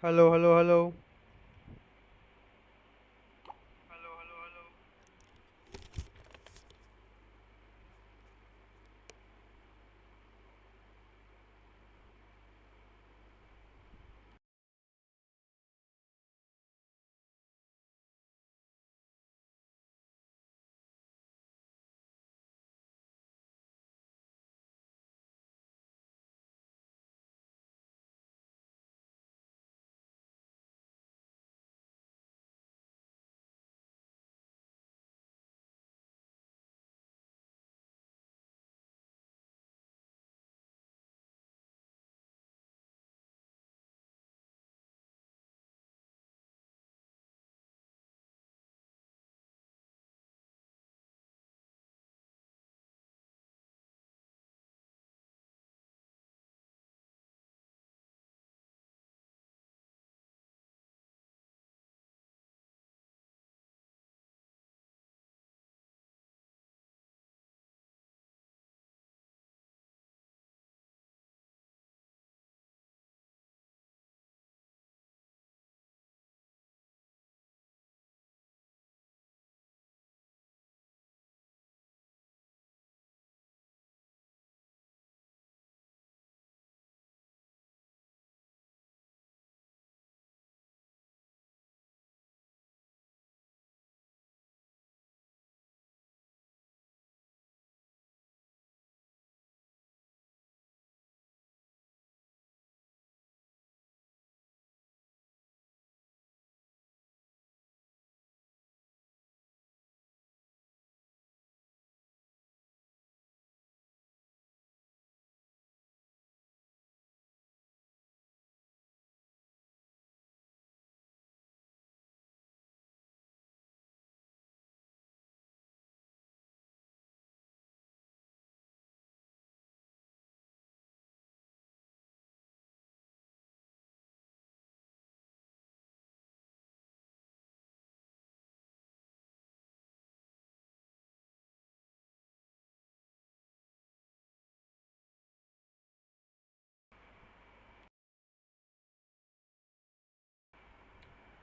Hello hello hello.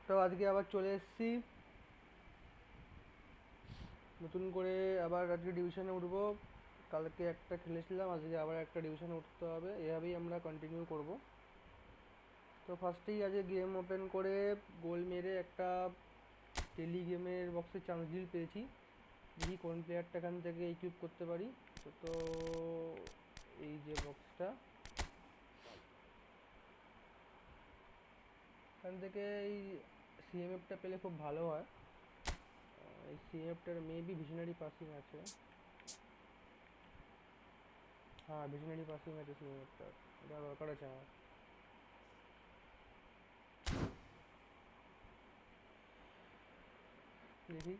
তো আজকে আবার চলে এসেছি নতুন করে। আবার আজকে ডিভিশনে উঠবো। কালকে একটা খেলেছিলাম, আজকে আবার একটা ডিভিশনে উঠতে হবে, এভাবেই আমরা কন্টিনিউ করব। তো ফার্স্টেই আজকে গেম ওপেন করে গোল মেরে একটা টেলি গেমের বক্সে চান্স ডিল পেয়েছি। দেখি কোন প্লেয়ারটা এখান থেকে ইকুইপ করতে পারি। তো এই যে বক্সটা, এখান থেকে এই সিএমএফটা পেলে খুব ভালো হয়। এই সিএমএফটার মেবি ভিশনারি পাসিং আছে। হ্যাঁ, ভিশনারি পাসিং আছে সিএমএফটার, এটা দরকার আছে আমার। দেখি,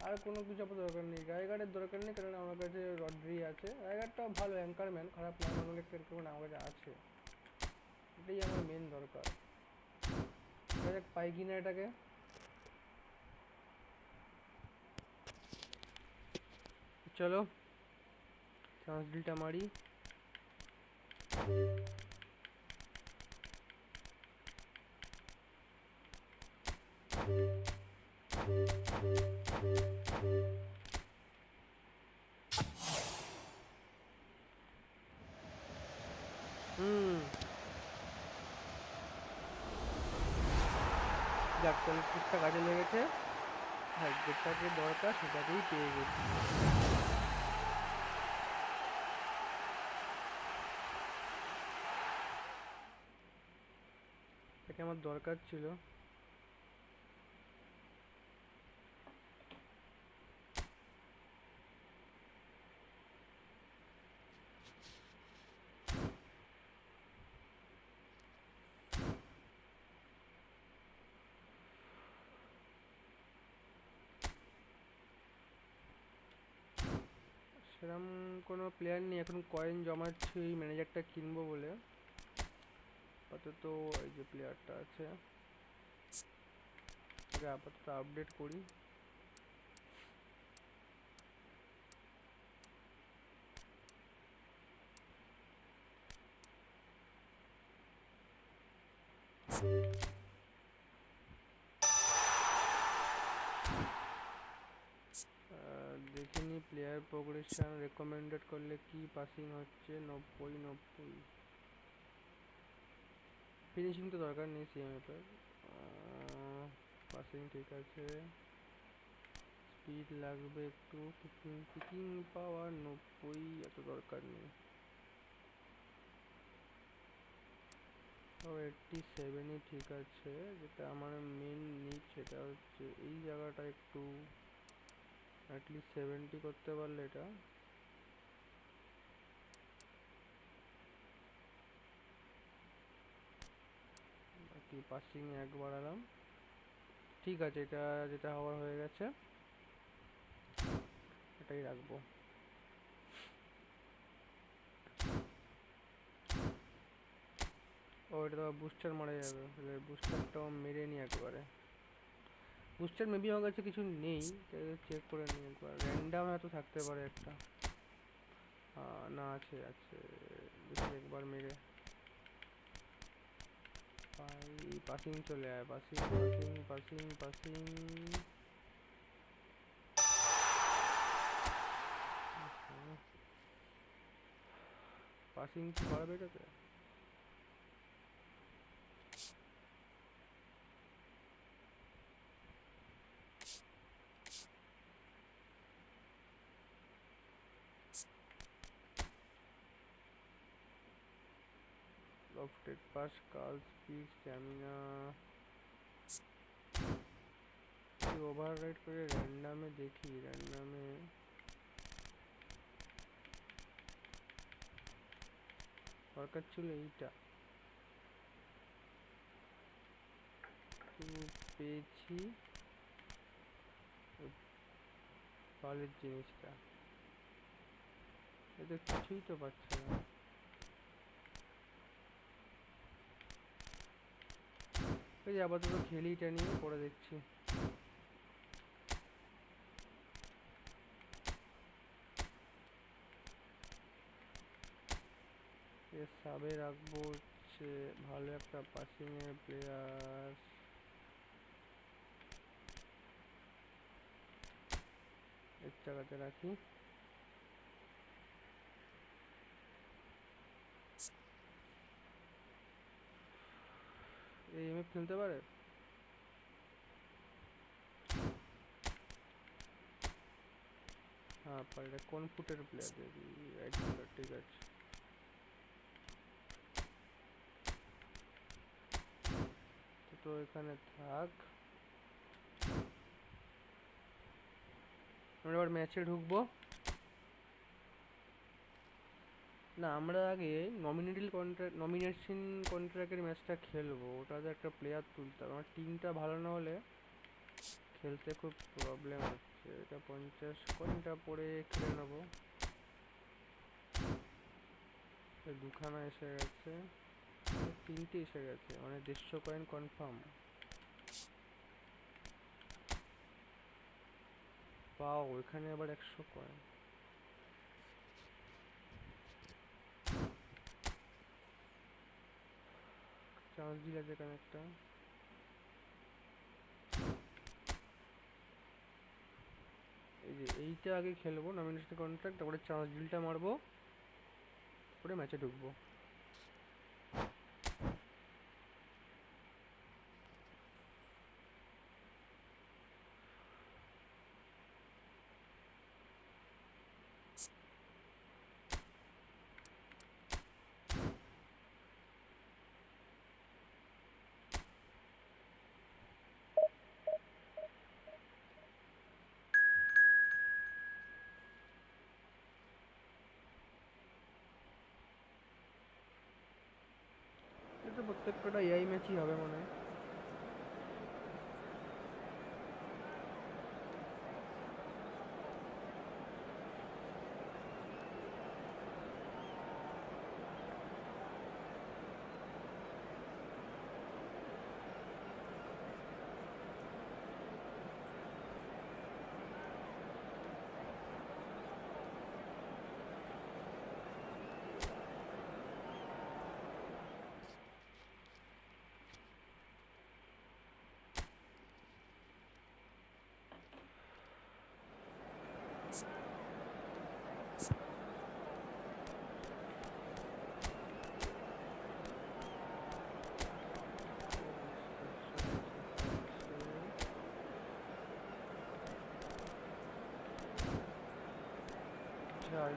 আর কোনো কিছু আপাতত দরকার নেই, রায়গার্ডের দরকার নেই, কারণ আমার কাছে রড্রি আছে। রায়গার্ডটাও ভালো অ্যাঙ্কারম্যান, খারাপ না, অনেক একটা অ্যাঙ্কারম্যান আমার কাছে আছে। এটাই আমার মেন দরকার। দেখ পাই কিনা এটাকে। চলো চান্স ডিলটা মারি। হুম, যাক তাহলে ট্রিকটা কাজে লেগেছে। হ্যাঁ, যেটাকে দরকার সেটাকেই পেয়ে গেছি। এটাকে আমার দরকার ছিল। সেরকম কোনো প্লেয়ার নেই এখন, কয়েন জমাচ্ছি এই ম্যানেজারটা কিনবো বলে। আপাতত এই যে প্লেয়ারটা আছে, ওকে আপাতত আপডেট করি। দেখিনি প্লেয়ার প্রোগ্রেশন রেকমেন্ডেড করলে কি পাসিং হচ্ছে 90 ফিনিশিং তো দরকার নেই সিএমএফের। পাসিং ঠিক আছে, স্পিড লাগবে একটু, কিকিং পাওয়ার 90, এত দরকার নেই। 87ই ঠিক আছে। যেটা আমার মেন নিড সেটা হচ্ছে এই জায়গাটা একটু অ্যাটলিস্ট 70 করতে পারলে এটা বাকি। পাসিং এক বাড়ালাম, ঠিক আছে। এটা যেটা হওয়ার হয়ে গেছে, এটাই রাখবো। ও এটা তো বুস্টার মারা যাবে, বুস্টারটাও মেরে নি একবারে। বুস্টার মেবি আমার কাছে কিছু নেই, চেক করে নিই একবার। র্যান্ডাম হয়তো থাকতে পারে একটা, না আছে আছে, দেখি একবার মেরে। পাসিং চলে আয়, passing passing passing passing. Passing কি বাড়বে এটাতে? লফটেড পাস, কাল স্পিড, স্ট্যামিনা ওভাররাইড করে র্যান্ডামে দেখি। র্যান্ডামে দরকার ছিল এইটা, পেয়েছি কলের জিনিসটা। এতে কিছুই তো পাচ্ছে না। এই যে আপাতত খেলিটা নিয়ে পরে দেখছি। এর সাবে রাখবো হচ্ছে ভালো একটা পাসিং এর প্লেয়ার, এর জায়গাতে রাখি। এই এমএফ খেলতে পারে। হ্যাঁ পারে। এটা কোন ফুটের প্লেয়ার? দেখি রাইট ফুটার, ঠিক আছে। তো এখানে থাক, আমরা এবার ম্যাচে ঢুকবো। না আমরা আগে নমিনেশন কন্ট্রাক্টের ম্যাচটা খেলবো, ওটাতে একটা প্লেয়ার তুলতে হবে। আমার টিমটা ভালো না হলে খেলতে খুব প্রবলেম হচ্ছে। এটা 50 কয়েনটা পরে খেলে নেবো। দুখানা এসে গেছে, তিনটে এসে গেছে, মানে 150 কয়েন কনফার্ম। পাও এখানে আবার 100 কয়েন। চান্স ডিল আছে এখানে একটা। এই যে এইটা আগে খেলবো নমিনেশন কন্ট্রাক্ট, তারপরে চান্স ডিলটা মারবো, তারপরে ম্যাচে ঢুকবো। এটা প্রত্যেকটা এআই ম্যাচই হবে মনে হয়।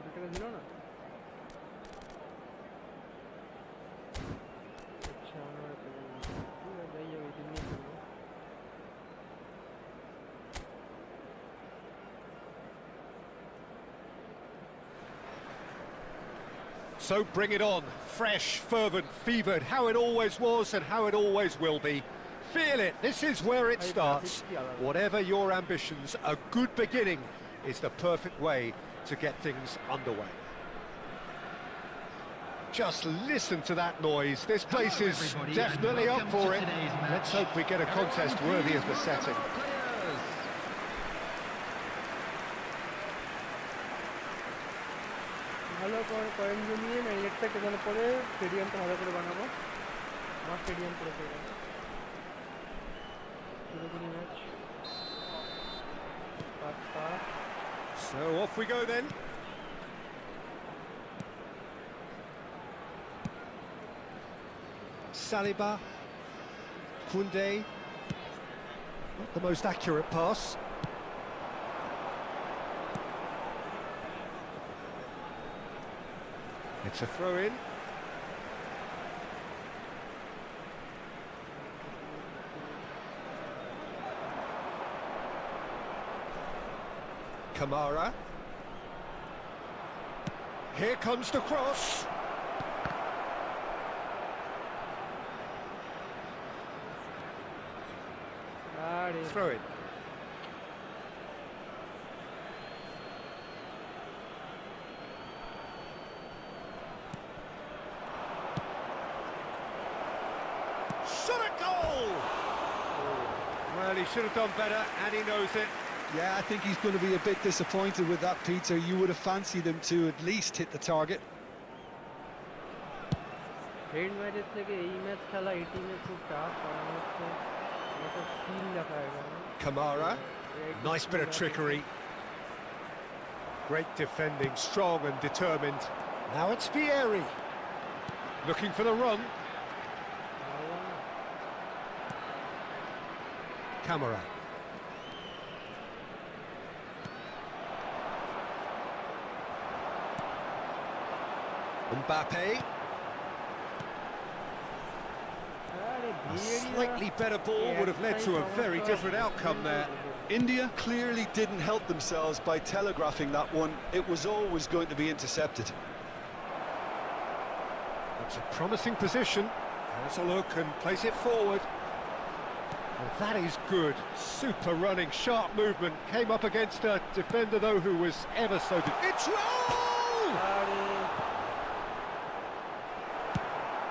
2 টাকা দিল না? আচ্ছা আমরা ঠিক আছে যাই যাবে এই নিয়ে করবো। So bring it on, fresh, fervent, fevered, how it always was and how it always will be. Feel it, this is where it starts. Whatever your ambitions, a good beginning is the perfect way to get things underway. Just listen to that noise, this place is definitely up for it. Let's hope we get a contest worthy of the setting. ভালো point জমিয়ে ম্যাগনেটটা কেনার পরে স্টেডিয়ামটা ভালো করে বানাবো। আমার stadium করে ফেলবো। শুরু করি match. So off we go then. Saliba, Koundé, not the most accurate pass. It's a throw-in. Kamara. Here comes the cross. Throw it. Shot a goal! Well, he should have done better, and he knows it. Yeah, I think he's going to be a bit disappointed with that, Peter. You would have fancied him to at least hit the target. Head ম্যাচের থেকে এই match খেলা এই টিমে খুব tough, কারণ হচ্ছে একটা স্কিল দেখা যায়। Kamara, nice bit of trickery. Great defending, strong and determined. Now it's Vieri. Looking for the run. Kamara. Mbappe. A slightly better ball would have led to a very different outcome there. India clearly didn't help themselves by telegraphing that one. It was always going to be intercepted. That's a promising position. Has a look and plays it forward. Well, that is good. Super running, sharp movement. Came up against a defender, though, who was ever so good. It's roll!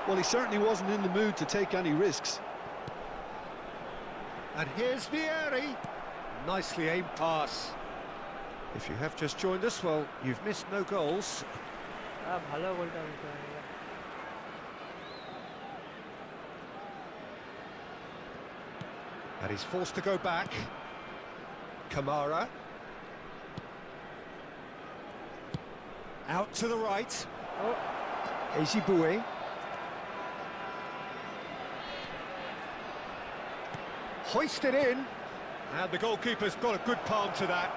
Well, he certainly wasn't in the mood to take any risks. And here's Vieri. Nicely aimed pass. If you have just joined us, well, you've missed no goals. ভালো গোলটা miss হয়ে গেল। And he's forced to go back. Kamara. Out to the right. Ezibue. Hoisted in. And the goalkeeper's got a good palm to that.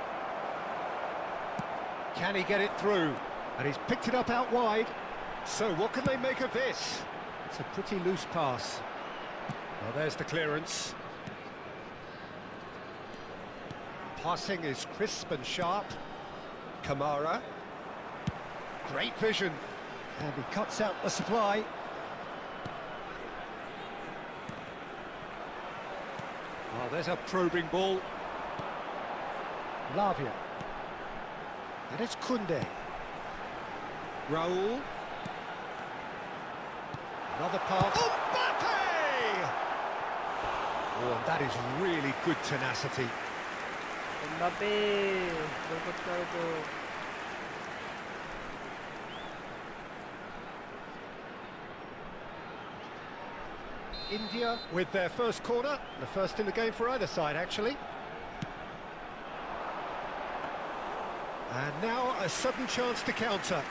Can he get it through? And he's picked it up out wide. So what can they make of this? It's a pretty loose pass. Well, there's the clearance. Passing is crisp and sharp. Kamara. Great vision. And he cuts out the supply. Well, there's a probing ball. Lavia. And it's Koundé. Raul. Another pass. Mbappe! Oh, and that is really good tenacity. Mbappe, গোল করতে হবে তো। India with their first corner, the first in the game for either side, actually. And now a sudden chance to counter.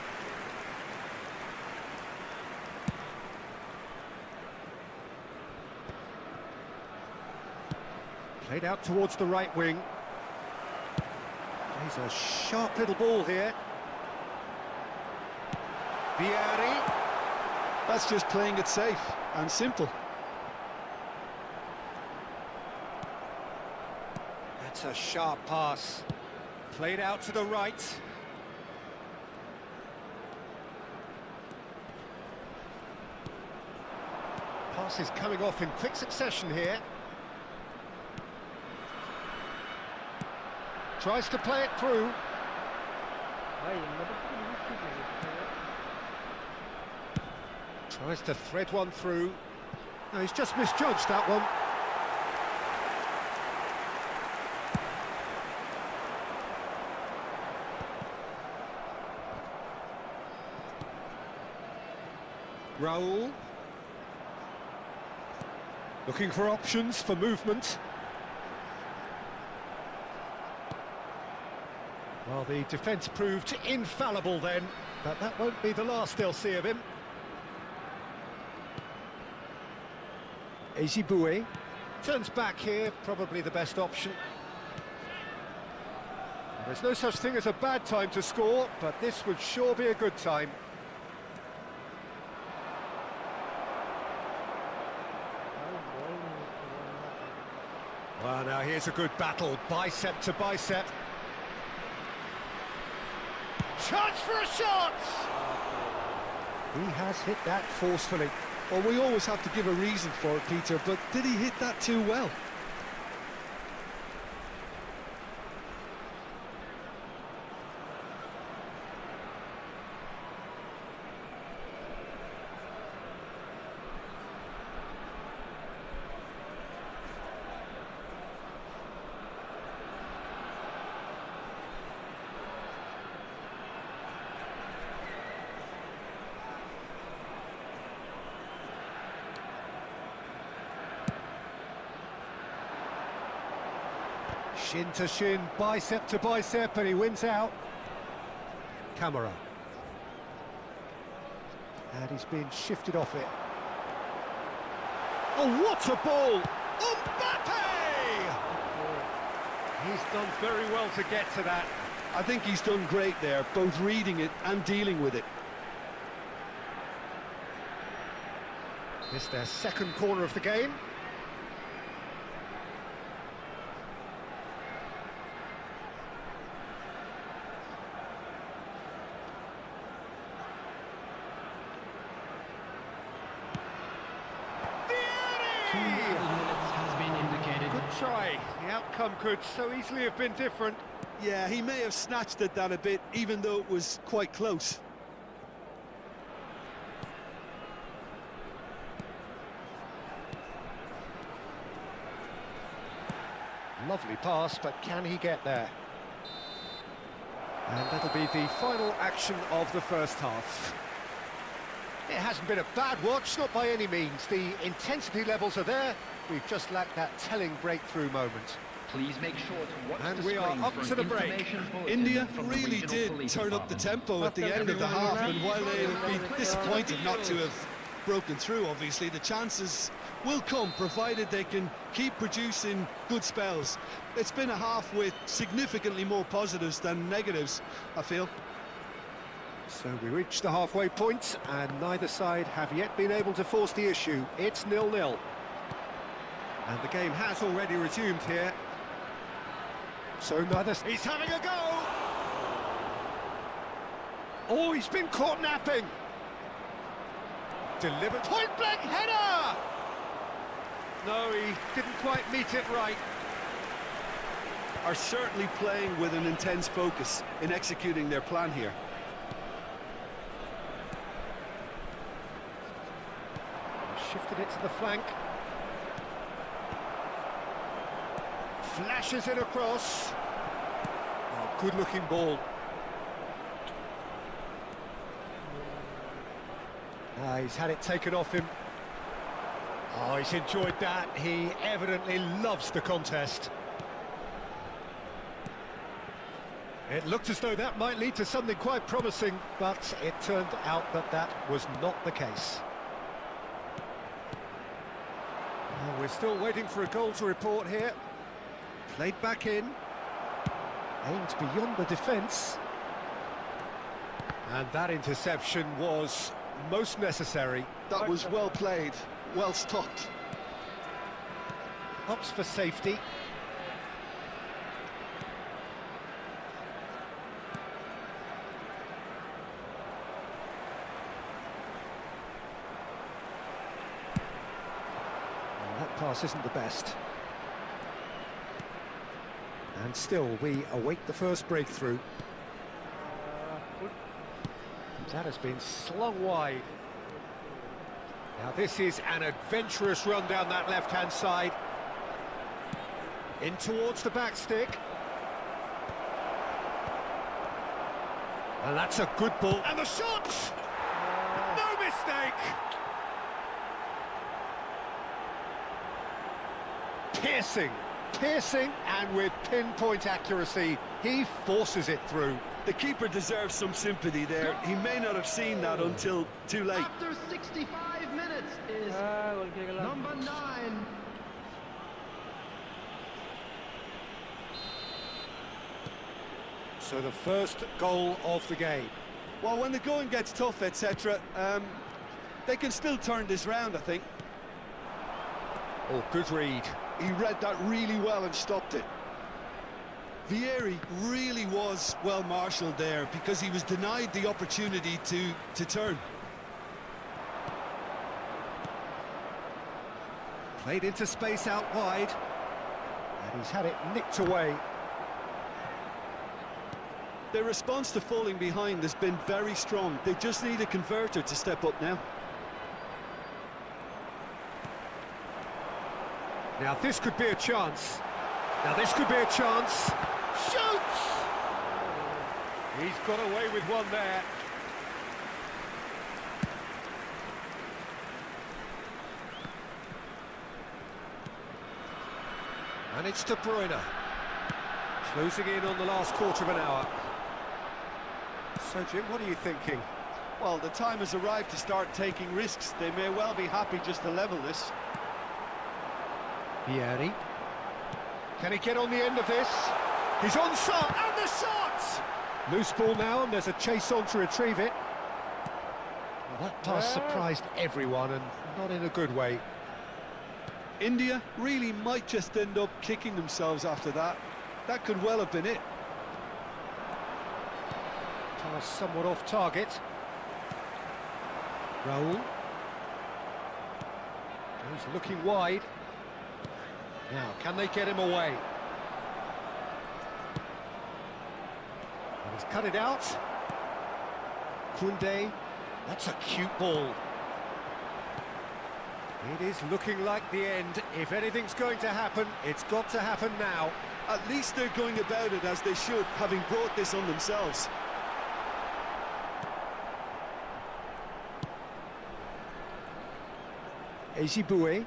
Played out towards the right wing. He's a sharp little ball here. Vieri. That's just playing it safe and simple. That's a sharp pass. Played out to the right. Passes coming off in quick succession here. Tries to play it through. Tries to thread one through. No, he's just misjudged that one. Raul. Looking for options for movement. Well, the defence proved infallible then, but that won't be the last they'll see of him. Ezibue turns back here, probably the best option. There's no such thing as a bad time to score, but this would sure be a good time. Well, now here's a good battle, bicep to bicep. Chance for a shot! He has hit that forcefully. Well, we always have to give a reason for it, Peter, but did he hit that too well? Shin to shin, bicep to bicep, and he wins out. Camera. And he's been shifted off it. Oh, what a ball! Mbappe! He's done very well to get to that. I think he's done great there, both reading it and dealing with it. It's their second corner of the game. Good try. The outcome could so easily have been different. Yeah, he may have snatched at that a bit, even though it was quite close. Lovely pass, but can he get there? And that'll be the final action of the first half. It hasn't been a bad watch, not by any means. The intensity levels are there. We've just lacked that telling breakthrough moment. Please make sure to watch And the we are screen up for to an the break. information bulletin India from the really regional did police turn up the department. tempo at the end of the half, and while they'll be disappointed not to have broken through, obviously, the chances will come, provided they can keep producing good spells. It's been a half with significantly more positives than negatives, I feel. So we reach the halfway point, and neither side have yet been able to force the issue. It's 0-0. And the game has already resumed here. So neither... He's having a go! Oh, he's been caught napping! Delivered... Point-blank header! No, he didn't quite meet it right. Are certainly playing with an intense focus in executing their plan here. Shifted it to the flank. Flashes it across. Oh, good-looking ball. He's had it taken off him. Oh, he's enjoyed that. He evidently loves the contest. It looked as though that might lead to something quite promising, but it turned out that that was not the case. Oh, we're still waiting for a goal to report here. Played back in. Aimed beyond the defence. And that interception was most necessary. That was well played, well stopped. Opts for safety. Well, that pass isn't the best. And still, we await the first breakthrough. Good. That has been slung wide. Now this is an adventurous run down that left-hand side. In towards the back stick. And that's a good ball. And the shot! No mistake! Piercing, and with pinpoint accuracy, he forces it through. The keeper deserves some sympathy there. He may not have seen that until too late. After 65 minutes is goal kick gela. number 9. So the first goal of the game. Well, when the going gets tough, etc., they can still turn this round, I think. Oh, good read. He read that really well and stopped it. Vieri really was well marshalled there because he was denied the opportunity to turn. Played into space out wide. And he's had it nicked away. Their response to falling behind has been very strong. They just need a converter to step up now. Now this could be a chance. Shoots! He's got away with one there. And it's De Bruyne. Closing in on the last quarter of an hour. So, Jim, what are you thinking? Well, the time has arrived to start taking risks. They may well be happy just to level this. Vieri. Can he get on the end of this? He's on shot, and the shot! Loose ball now, and there's a chase on to retrieve it. Well, that pass surprised everyone, and not in a good way. India really might just end up kicking themselves after that. That could well have been it. Pass somewhat off target. Raul. He's looking wide. Now, can they get him away? And he's cut it out. Koundé. That's a cute ball. It is looking like the end. If anything's going to happen, it's got to happen now. At least they're going about it as they should, having brought this on themselves. Eziboué.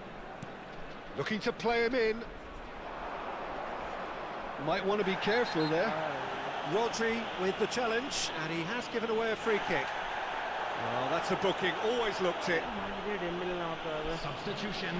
Looking to play him in. Might want to be careful there. Rodri with the challenge, and he has given away a free kick. Well, that's a booking, always looked it. Substitution.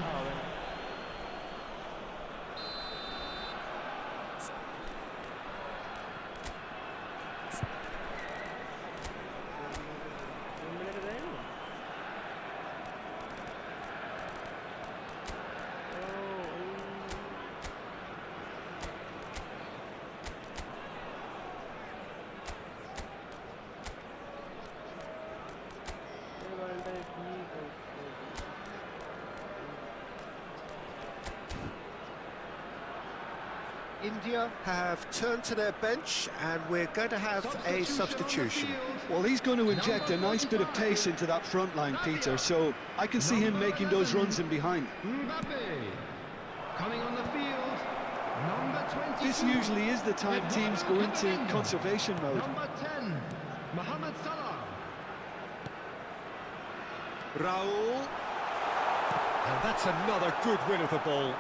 India have turned to their bench, and we're going to have a substitution. Well, he's going to inject a nice bit of pace into that front line, Peter, so I can see him making those runs in behind. Mbappe coming on the field. Number 22. This usually is the time teams go into conservation mode. Number 10, Mohamed Salah. Raul. And that's another good win of the ball.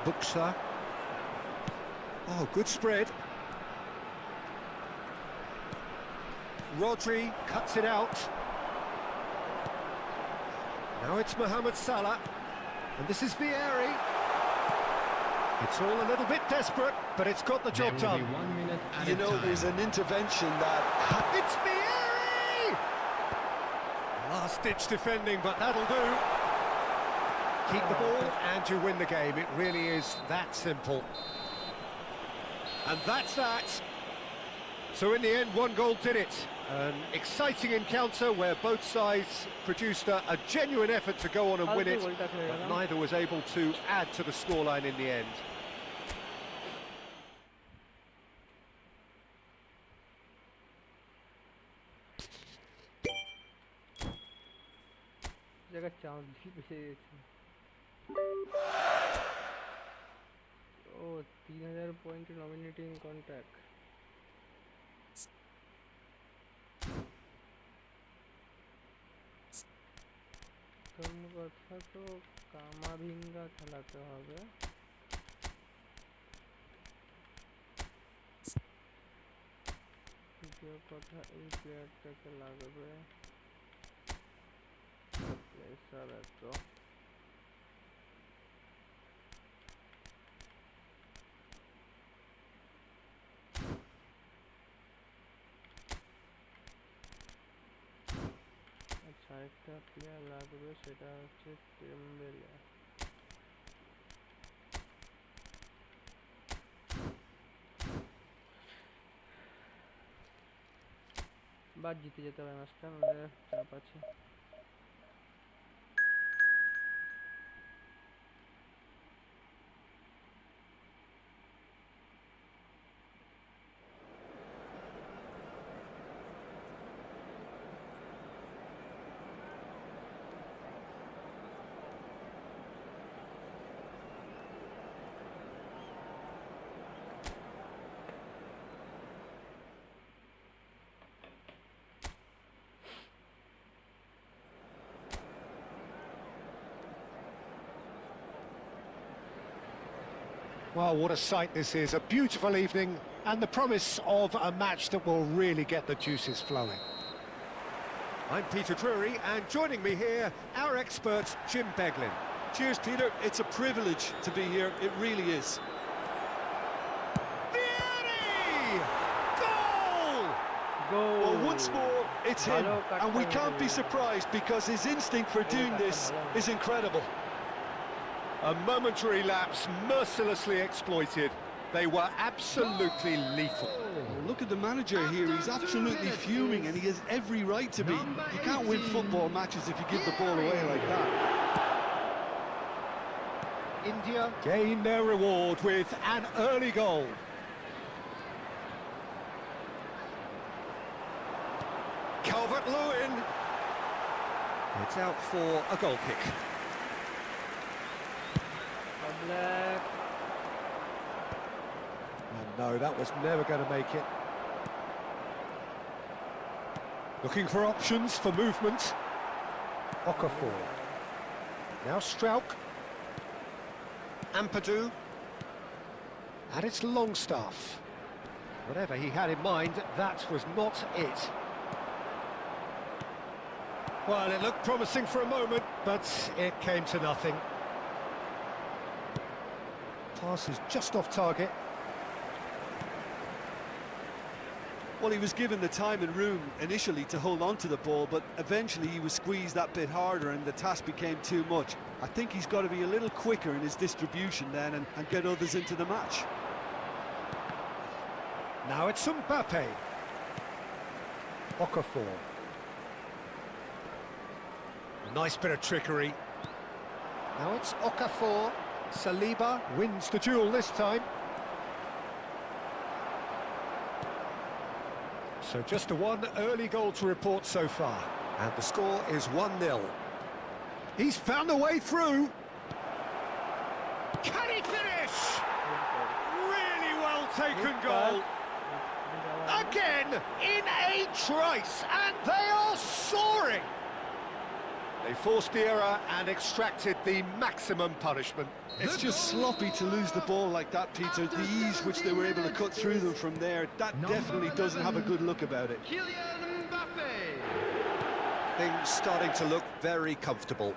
Buxa. Oh, good spread. Rodri cuts it out. Now it's Mohamed Salah. And this is Vieri. It's all a little bit desperate, but it's got the job There will done. be 1 minute at You a know, time. there's an intervention that... It's Vieri! Last-ditch defending, but that'll do. Keep the ball and you win the game. It really is that simple. And that's that. So in the end, 1 goal did it. An exciting encounter where both sides produced a genuine effort to go on and win it, but neither was able to add to the scoreline in the end. জায়গা chance বেঁচে গেছে। ও 3000 point nominating contact. প্রথম কথা তো Camavinga খেলাতে হবে। দ্বিতীয় কথা এই প্লেয়ারটাকে লাগবে। প্লেসার এত আচ্ছা, একটা প্লেয়ার লাগবে, সেটা হচ্ছে টেম্বেলে। বাদ জিতে যেতে হবে ম্যাচটা, নাহলে চাপ আছে। Well, what a sight this is. A beautiful evening and the promise of a match that will really get the juices flowing. I'm Peter Drury, and joining me here, our expert, Jim Beglin. Cheers, Peter. It's a privilege to be here. It really is. Vieri! Goal! Goal! Well, once more, it's him. And we can't be surprised because his instinct for doing this is incredible. A momentary lapse mercilessly exploited. They were absolutely lethal. Look at the manager here. He's absolutely fuming and he has every right to be. You can't win football matches if you give the ball away like that. India gain their reward with an early goal. Calvert-Lewin. It's out for a goal kick. Black. And no, that was never going to make it. Looking for options for movement. Okafor. Now Strauch. Ampadu. And it's Longstaff. Whatever he had in mind, that was not it. Well, it looked promising for a moment, but it came to nothing. Pass is just off target. Well, he was given the time and room initially to hold on to the ball, but eventually he was squeezed that bit harder and the task became too much. I think he's got to be a little quicker in his distribution then and get others into the match. Now it's Mbappe. Okafor. A nice bit of trickery. Now it's Okafor. Saliba wins the duel this time. So just a 1 early goal to report so far. And the score is 1-0. He's found a way through. Can he finish? Really well taken goal. Again, in a trice, and they are soaring. They forced the error and extracted the maximum punishment. It's just sloppy to lose the ball like that, Peter. The ease which they were able to cut through them from there, that definitely doesn't have a good look about it. Kylian Mbappe. Things starting to look very comfortable.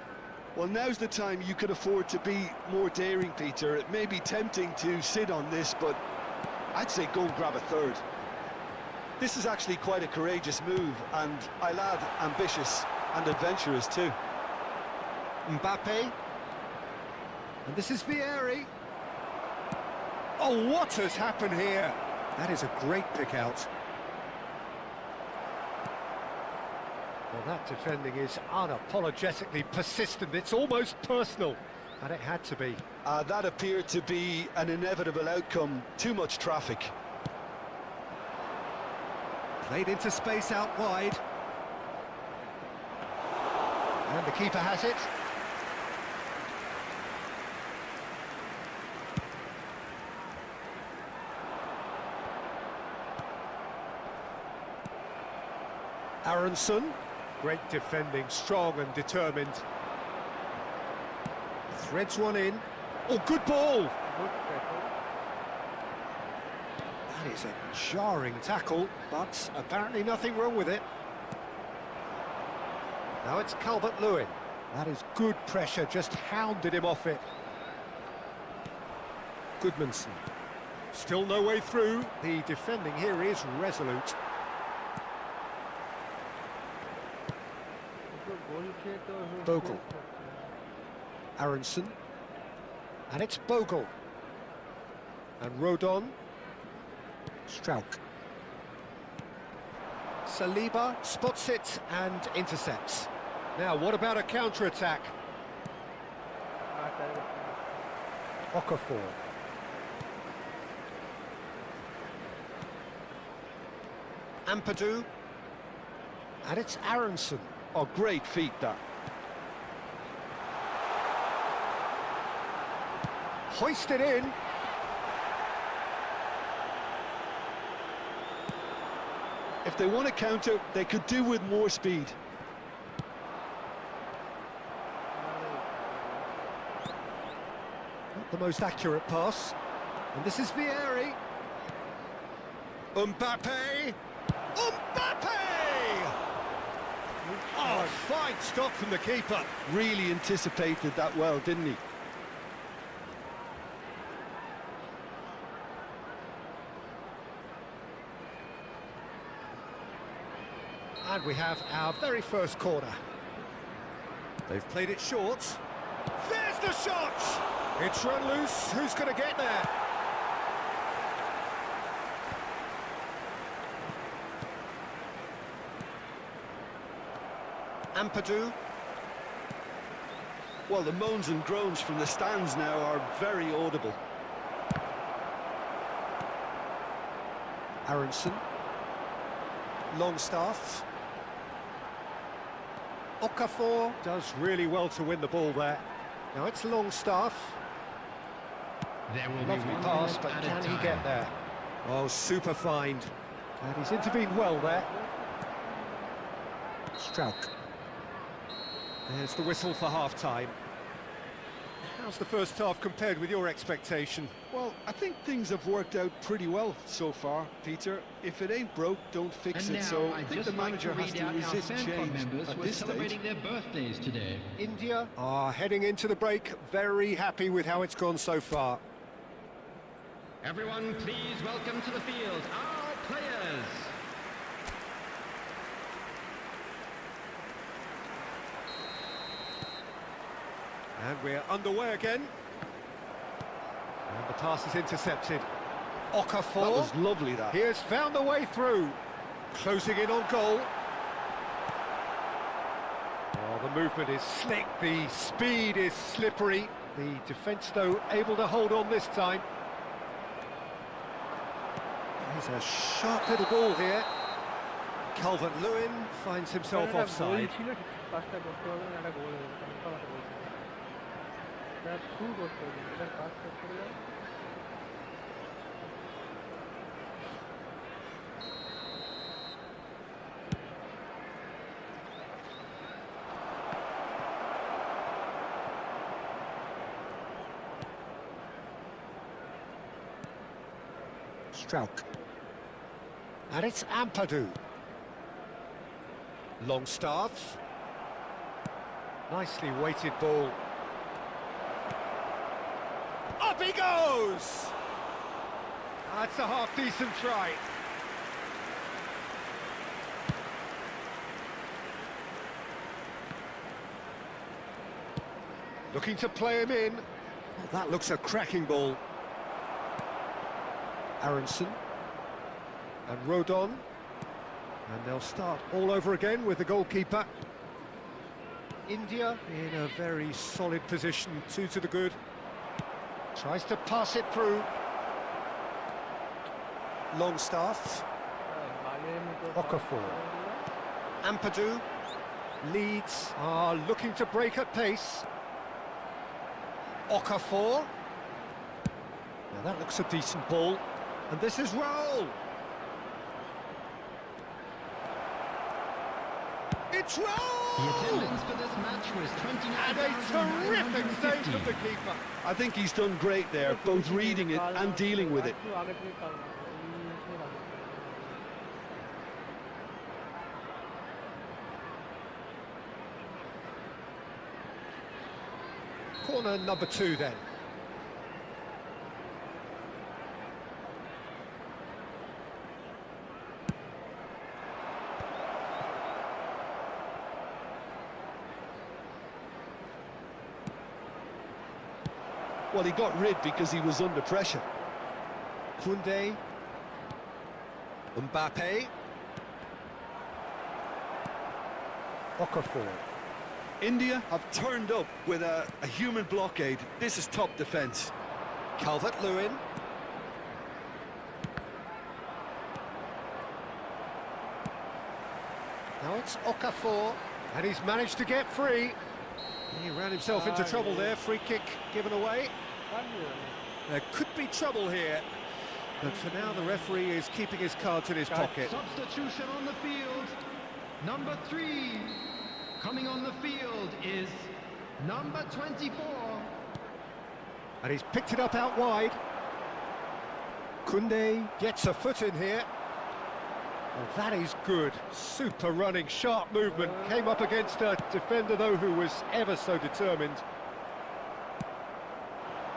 Well, now's the time you could afford to be more daring, Peter. It may be tempting to sit on this, but I'd say go and grab a third. This is actually quite a courageous move, and I'll add ambitious and adventurous too. Mbappe. And this is Vieri. Oh, what has happened here? That is a great pick out. Well, that defending is unapologetically persistent. It's almost personal, and it had to be. That appeared to be an inevitable outcome. Too much traffic. Played into space out wide. And the keeper has it. Aronson. Great defending, strong and determined. Threads one in. Oh, good ball! Good tackle. That is a jarring tackle, but apparently nothing wrong with it. Now it's Calvert-Lewin. That is good pressure, just hounded him off it. Goodmanson. Still no way through. The defending here is resolute. Bogle. Aronson. And it's Bogle. And Rodon. Strauch. Saliba spots it and intercepts. Now, what about a counter-attack? Okafor. Ampadu. And it's Aronson. Oh, great feat, that. Hoisted in. If they want to counter, they could do with more speed. Not the most accurate pass. And this is Vieri. Mbappe. Mbappe! Oh, fine stop from the keeper. Really anticipated that well, didn't he? And we have our very first corner. They've played it short. There's the shot! It's run loose. Who's going to get there? Ampadu. Well, the moans and groans from the stands now are very audible. Aronson. Longstaff. Okafor does really well to win the ball there. Now it's Longstaff. There will Lovely be one pass, minute but at a can he time. get there? Oh, super find. And he's intervened well there. Strauch. There's the whistle for half-time. How's the first half compared with your expectation? Well, I think things have worked out pretty well so far, Peter. If it ain't broke, don't fix And it. now, So I I'd think just the manager like has to to read out our resist fan club change members at who are this stage. celebrating their birthdays today. India are heading into the break very happy with how it's gone so far. Everyone, please welcome to the field our players. And we're underway again. And the pass is intercepted. Okafor. That was lovely, that. He has found a way through. Closing in on goal. Oh, the movement is slick. The speed is slippery. The defence, though, able to hold on this time. There's a sharp little ball here. Calvert-Lewin finds himself offside. Strauch. And it's Ampadu. Longstaff. Nicely weighted ball. Up he goes! That's a half-decent try. Looking to play him in. Oh, that looks a cracking ball. Aronson. And Rodon. And they'll start all over again with the goalkeeper. India in a very solid position, 2 to the good. Tries to pass it through. Longstaff. Okafor. Ampadu. Leeds are looking to break at pace. Okafor. Now that looks a decent ball. And this is Raul. It's The Raul! attendance for this match was And a terrific save from the 29,950. keeper. I think he's done great there, both reading it and dealing with it. Corner number 2 then. Well, he got rid because he was under pressure. Koundé. Mbappe. Okafor. India have turned up with a human blockade. This is top defence. Calvert-Lewin. Now it's Okafor, and he's managed to get free. He ran himself into trouble there, free kick given away. There could be trouble here, but for now the referee is keeping his cards in his pocket. Substitution on the field. Number 3. Coming on the field is number 24. And he's picked it up out wide. Koundé gets a foot in here. Well, that is good. Super running, sharp movement. Came up against a defender, though, who was ever so determined.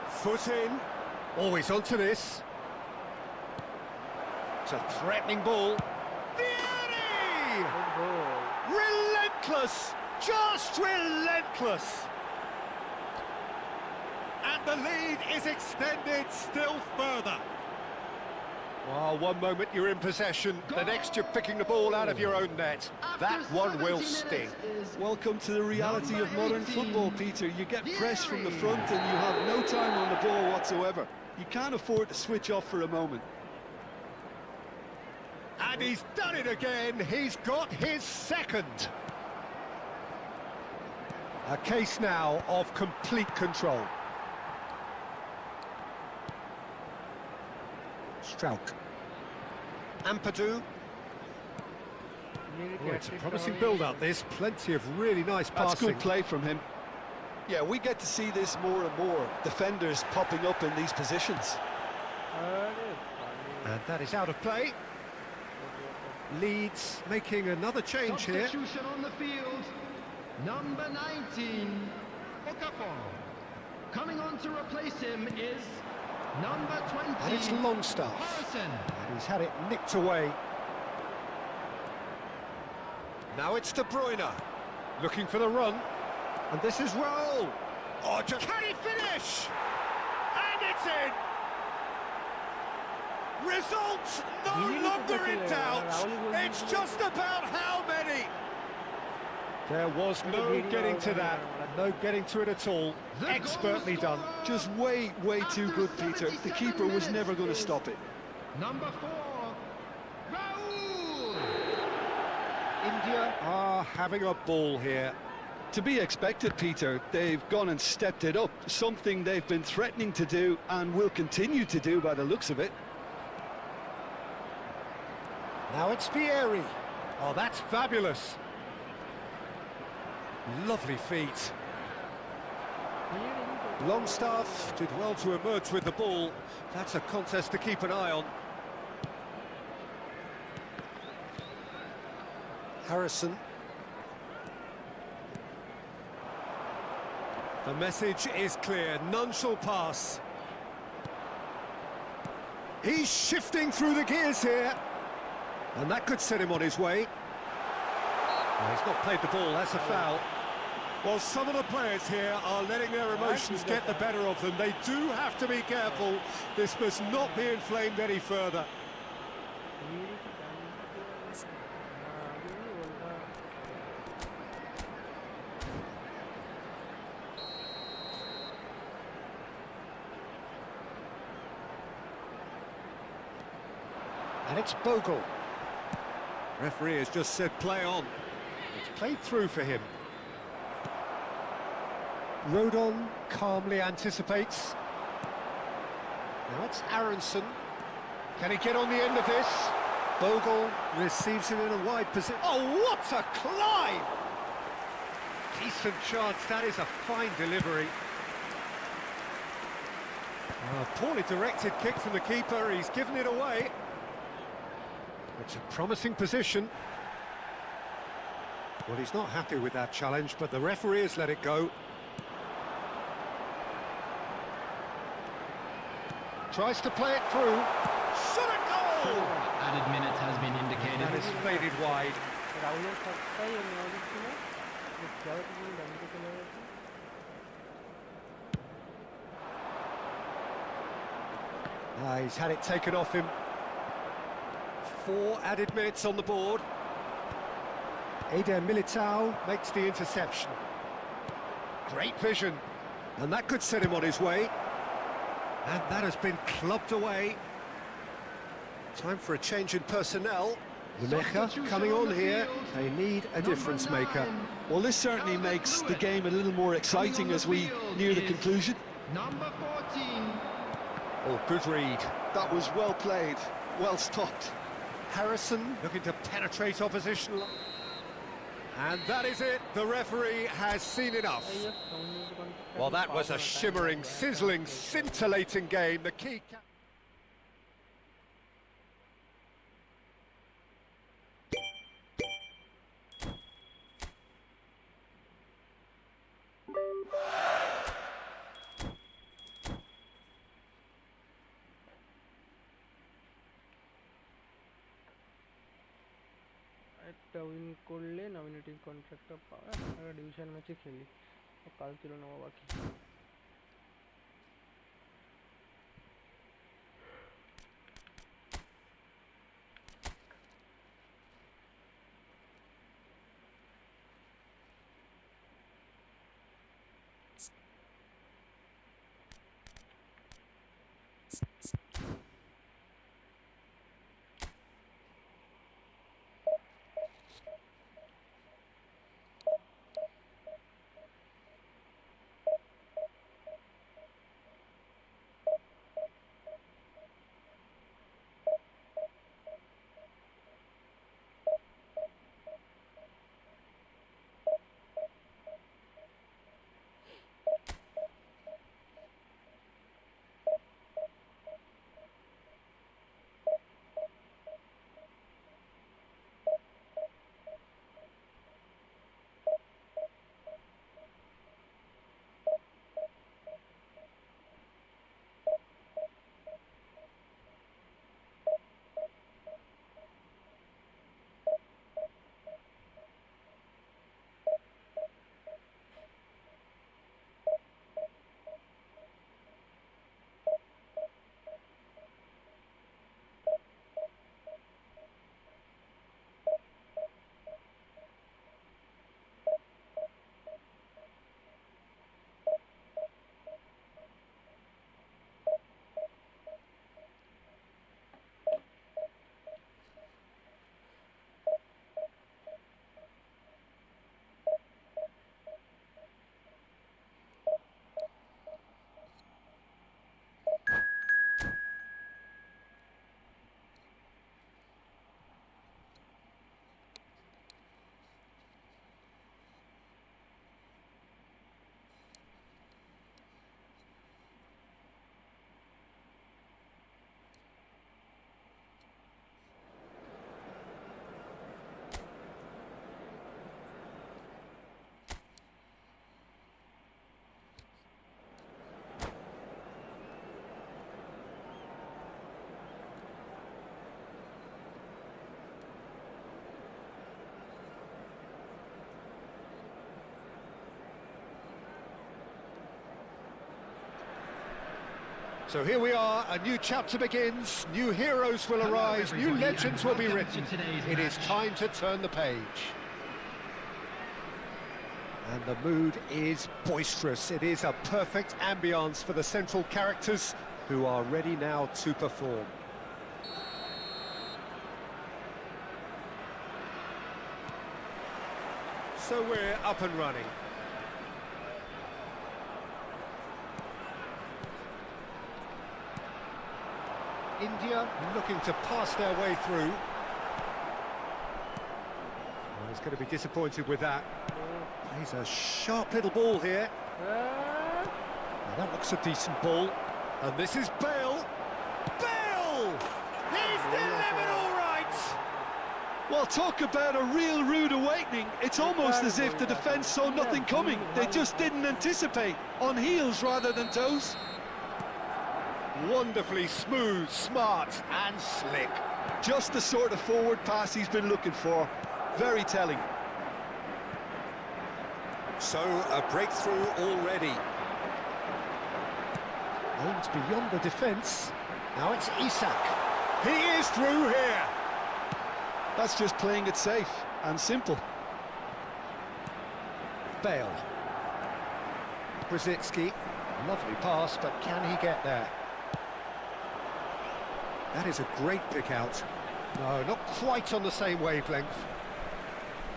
Foot in. Always onto this. It's a threatening ball. Vieri! Relentless! Just relentless! And the lead is extended still further. Well, one moment you're in possession, the next you're picking the ball out of your own net. That one will sting. Welcome to the reality of modern football, Peter. You get pressed from the front and you have no time on the ball whatsoever. You can't afford to switch off for a moment. And he's done it again. He's got his second. A case now of complete control. Strauch. Ampadu. Oh, it's a promising build-up, this. Plenty of really nice passing. That's good play from him. Yeah, we get to see this more and more. Defenders popping up in these positions. And that is out of play. Leeds making another change here. Substitution on the field. Number 19. Okafor. Coming on to replace him is number 20. And it's Longstaff. Harrison. And he's had it nicked away. Now it's De Bruyne. Looking for the run. And this is Raul. Oh, can he finish? And it's in! Results no longer in doubt. It's just about how many. There was no getting to that. No getting to it at all. Expertly done. Just way too good, Peter. The keeper was never going to stop it. Number 4. Raul. India are having a ball here. To be expected, Peter. They've gone and stepped it up. Something they've been threatening to do and will continue to do by the looks of it. Now it's Vieri. Oh, that's fabulous. Lovely feet. Longstaff did well to emerge with the ball. That's a contest to keep an eye on. Harrison. The message is clear, none shall pass. He's shifting through the gears here, and that could set him on his way. Well, he's not played the ball, that's a foul. Well, some of the players here are letting their emotions get the better of them. They do have to be careful. This must not be inflamed any further. And it's Bogle. Referee has just said play on. It's played through for him. Rodon calmly anticipates. Now it's Aronson. Can he get on the end of this? Bogle receives it in a wide position. Oh, what a climb! Decent chance, that is a fine delivery. Poorly directed kick from the keeper, he's given it away. It's a promising position. Well, he's not happy with that challenge, but the referee has let it go. Tries to play it through. Shot a goal! Added minutes has been indicated. That is faded wide. He's had it taken off him. 4 added minutes on the board. Eder Militao makes the interception. Great vision, and that could set him on his way. And that has been clubbed away. Time for a change in personnel. Lemecha coming on here. They need a difference maker. Well, this certainly makes the game a little more exciting as we near the conclusion. Number 14. Oh, good read. That was well played, well stopped. Harrison looking to penetrate opposition. And that is it. The referee has seen enough. Well, that was a shimmering, sizzling, scintillating game. The key... একটা win করলে nominative কন্ট্রাক্টটা পাওয়া একটা division ম্যাচে খেলি কাল তুলে নেওয়া বাকি So here we are, a new chapter begins, new heroes will arise, new legends will be written. It is time to turn the page. And the mood is boisterous. It is a perfect ambience for the central characters who are ready now to perform. So we're up and running. India looking to pass their way through. Well, he's going to be disappointed with that. He's a sharp little ball here. Now that looks a decent ball. And this is Bale. Bale! He's delivered all right! Well, talk about a real rude awakening. It's almost as if the defence saw nothing coming. They just didn't anticipate. On heels rather than toes. Wonderfully smooth, smart and slick. Just the sort of forward pass he's been looking for. Very telling. So, a breakthrough already. Aimed beyond the defence. Now it's Isak. He is through here. That's just playing it safe and simple. Bale. Brzezinski. Lovely pass, but can he get there? That is a great pick out. No, not quite on the same wavelength.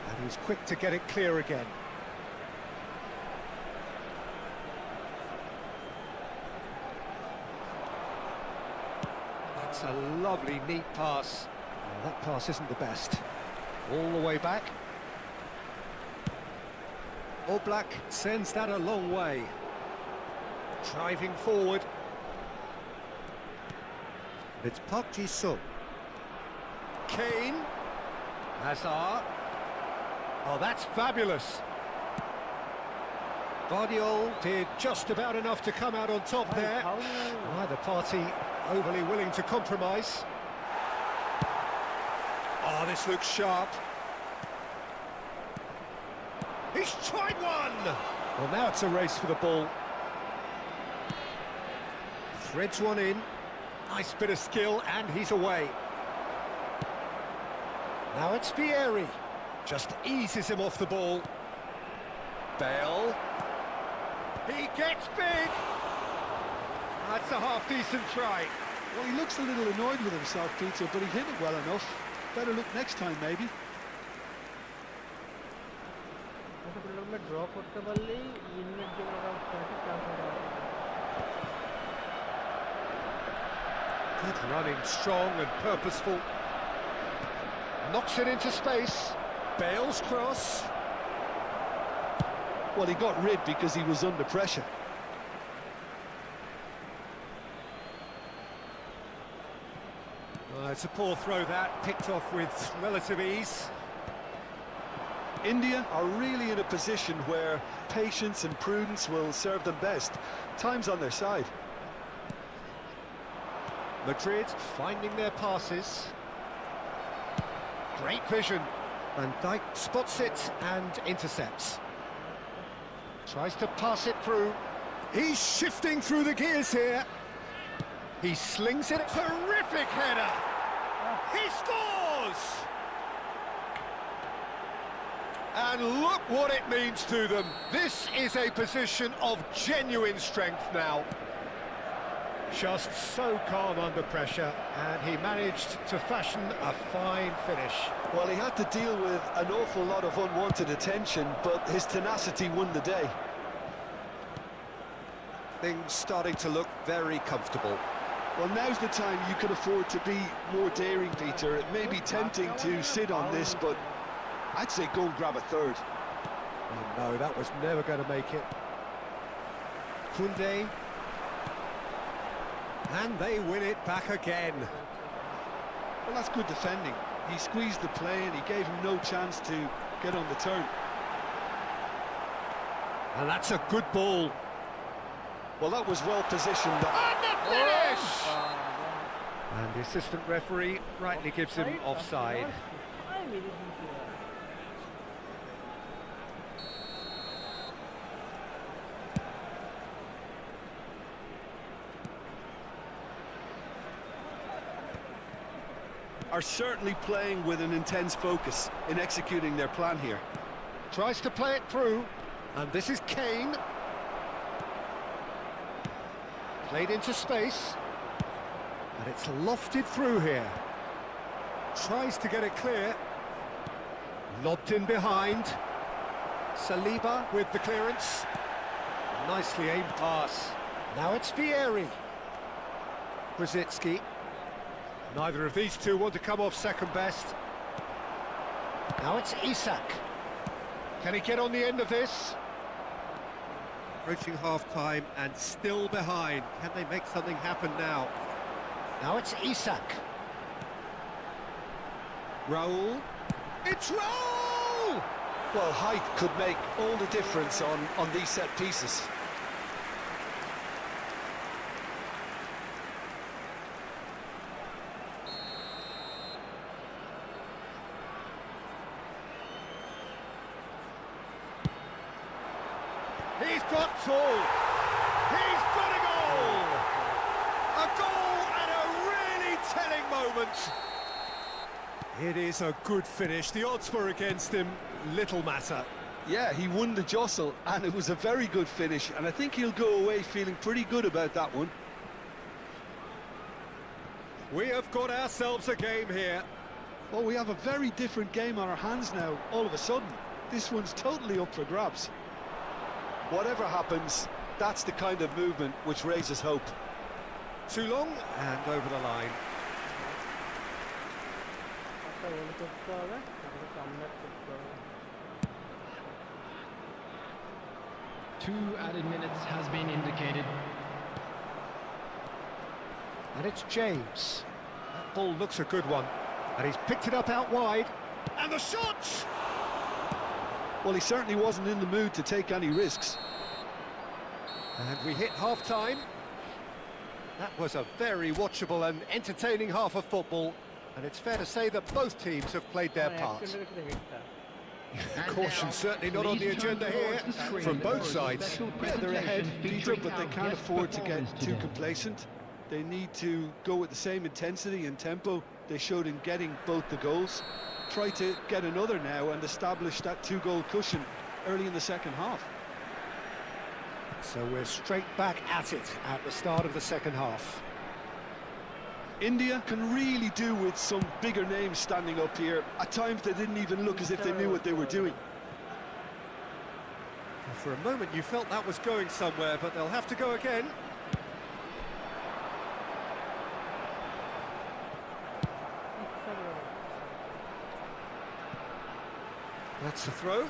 And he's quick to get it clear again. That's a lovely, neat pass. Well, that pass isn't the best. All the way back. Oblak sends that a long way. Driving forward. It's Park Ji-sung. Kane. Hazard. Oh, that's fabulous. Guardiola did just about enough to come out on top there. Neither party overly willing to compromise. Oh, this looks sharp. He's tried one! Well, now it's a race for the ball. Threads one in. Nice bit of skill, and he's away. Now it's Vieri. Just eases him off the ball. Bale. He gets big! That's a half-decent try. Well, he looks a little annoyed with himself, Peter, but he hit it well enough. Better look next time, maybe. Good running, strong and purposeful. Knocks it into space. Bale's cross. Well, he got rid because he was under pressure. It's a poor throw that, picked off with relative ease. India are really in a position where patience and prudence will serve them best. Time's on their side. Madrid finding their passes. Great vision. Van Dijk spots it and intercepts. Tries to pass it through. He's shifting through the gears here. He slings it. Terrific header. He scores! And look what it means to them. This is a position of genuine strength now. Just so calm under pressure, and he managed to fashion a fine finish. Well, he had to deal with an awful lot of unwanted attention, but his tenacity won the day. Things starting to look very comfortable. Well, now's the time you can afford to be more daring, Peter. It may be tempting to sit on this, but I'd say go and grab a third. Oh, no, that was never going to make it. Koundé. And they win it back again. Well, that's good defending. He squeezed the play and he gave him no chance to get on the turn. And that's a good ball. Well, that was well positioned. And the finish! And the assistant referee rightly gives him offside. are certainly playing with an intense focus in executing their plan here. Tries to play it through, and this is Kane. Played into space, and it's lofted through here. Tries to get it clear. Lobbed in behind. Saliba with the clearance. Nicely aimed pass. Now it's Vieri. Brzezinski. Neither of these two want to come off second best. Now it's Isak. Can he get on the end of this? Approaching half-time and still behind. Can they make something happen now? Now it's Isak. Raul. It's Raul! Well, height could make all the difference on these set pieces. He's got tall. He's got a goal! A goal at a really telling moment. It is a good finish. The odds were against him. Little matter. Yeah, he won the jostle, and it was a very good finish, and I think he'll go away feeling pretty good about that one. We have got ourselves a game here. Well, we have a very different game on our hands now, all of a sudden. This one's totally up for grabs. Whatever happens, that's the kind of movement which raises hope. Too long, and over the line. Two added minutes has been indicated. And it's James. That ball looks a good one. And he's picked it up out wide. And the shot! Well, he certainly wasn't in the mood to take any risks. And we hit half-time. That was a very watchable and entertaining half of football. And it's fair to say that both teams have played their part. Caution certainly not on the agenda here from both sides. Yeah, they're ahead, Peter, but they can't afford to get too complacent. They need to go with the same intensity and tempo they showed in getting both the goals. Try to get another now and establish that two-goal cushion early in the second half. So we're straight back at it at the start of the second half. India can really do with some bigger names standing up here. At times they didn't even look as if they knew what they were doing. For a moment you felt that was going somewhere, but they'll have to go again. That's the throw.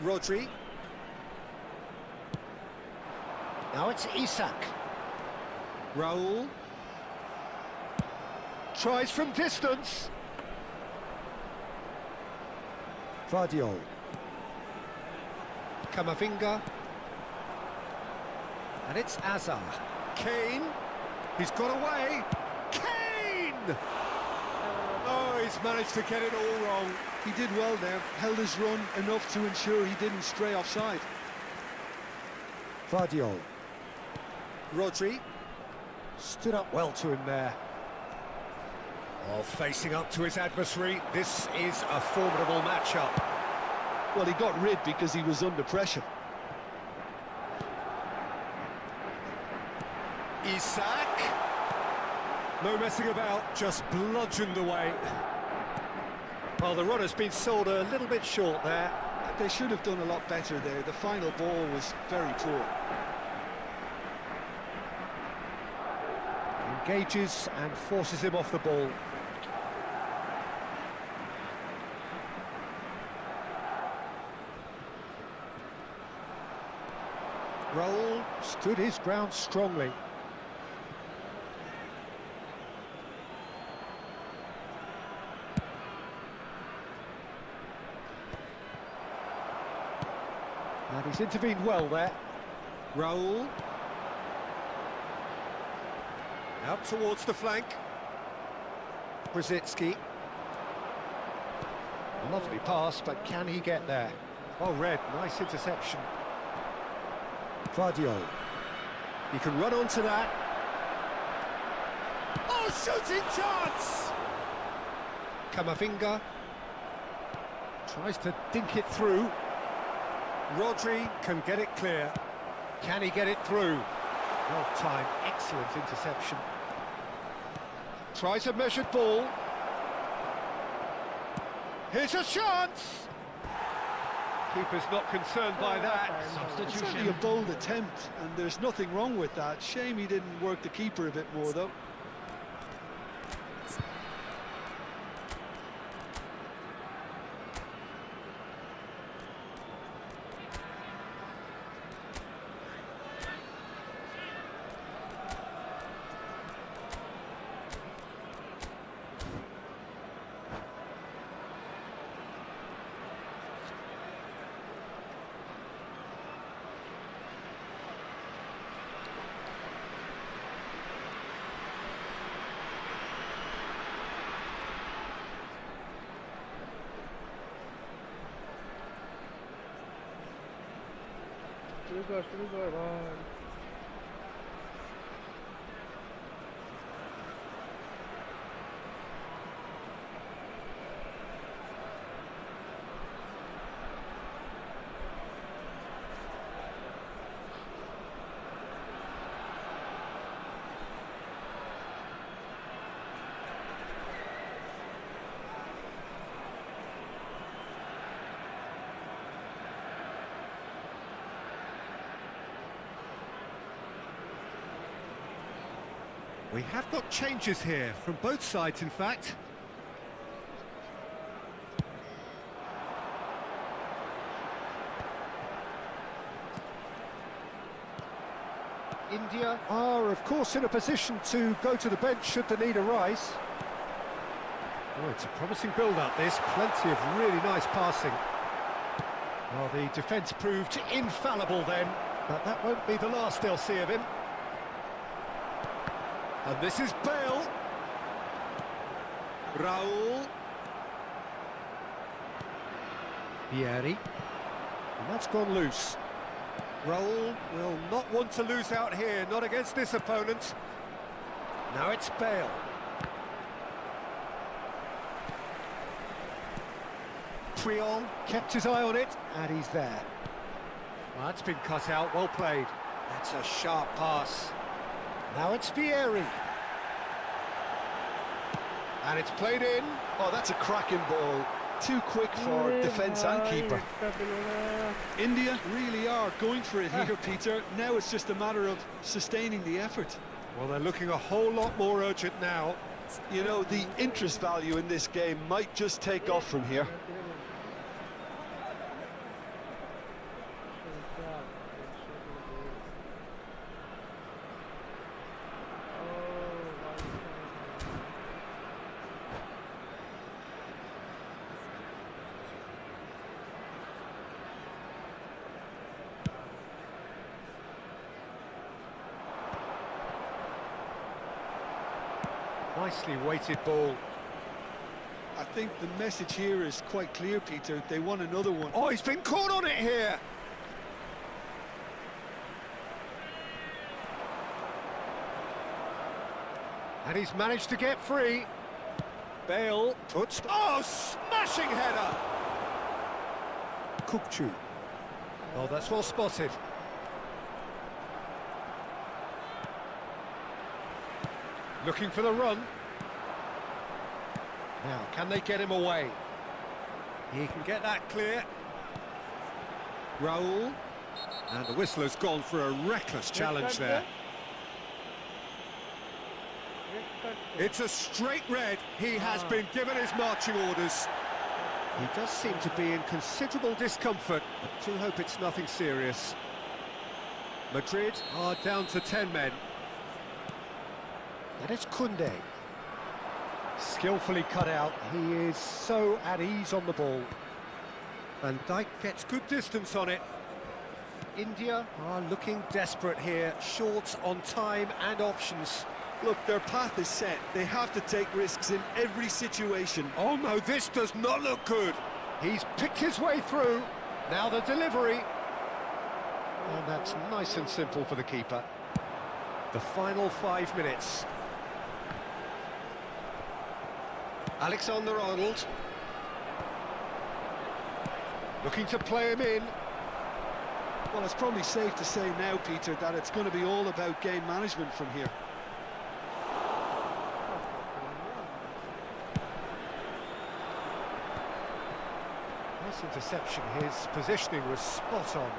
Rodri. Now it's Isak. Raul. Tries from distance. Vardiol. Camavinga. And it's Azar. Kane. He's got away. Kane! Oh, he's managed to get it all wrong. He did well there, held his run enough to ensure he didn't stray offside. Vardiol. Rodri. Stood up well to him there. While facing up to his adversary, this is a formidable matchup. Well, he got rid because he was under pressure. Isak. No messing about, just bludgeoned away. Well, the run has been sold a little bit short there. They should have done a lot better there. The final ball was very poor. Engages and forces him off the ball. Raul stood his ground strongly. And he's intervened well there. Raul. Out towards the flank. Brzezinski. Lovely pass, but can he get there? Oh, Red, nice interception. Vardiol. He can run onto that. Oh, shooting chance! Kamavinga tries to dink it through. Rodri can get it clear. Can he get it through? Well timed, excellent interception. Tries a measured ball. Here's a chance! Keeper's not concerned by that. It's certainly a bold attempt, and there's nothing wrong with that. Shame he didn't work the keeper a bit more, though. শুরু কর ভাই। We have got changes here, from both sides in fact. India are of course in a position to go to the bench should the need arise. Oh, it's a promising build-up this, plenty of really nice passing. Well, the defence proved infallible then, but that won't be the last they'll see of him. And this is Bale. Raul. Vieri. And that's gone loose. Raul will not want to lose out here, not against this opponent. Now it's Bale. Triol kept his eye on it, and he's there. Well, that's been cut out, well played. That's a sharp pass. Now it's Vieri. And it's played in. Oh, that's a cracking ball. Too quick for defence and keeper. India really are going for it here, Peter. Now it's just a matter of sustaining the effort. Well, they're looking a whole lot more urgent now. You know, the interest value in this game might just take off from here. Nicely weighted ball. I think the message here is quite clear, Peter. They want another one. Oh, he's been caught on it here. And he's managed to get free. Bale puts... Oh, smashing header! Kukçu. Oh, that's well spotted. Looking for the run. Now, can they get him away? He can get that clear. Raul. And the whistler's gone for a reckless challenge there. It's a straight red. He has been given his marching orders. He does seem to be in considerable discomfort. I do hope it's nothing serious. Madrid are down to 10 men. And it's Koundé. Skillfully cut out. He is so at ease on the ball. Van Dijk gets good distance on it. India are looking desperate here, short on time and options. Look, their path is set. They have to take risks in every situation. Oh no, this does not look good. He's picked his way through. Now the delivery. And that's nice and simple for the keeper. The final 5 minutes. Alexander-Arnold. Looking to play him in. Well, it's probably safe to say now, Peter, that it's going to be all about game management from here. Nice interception. His positioning was spot on.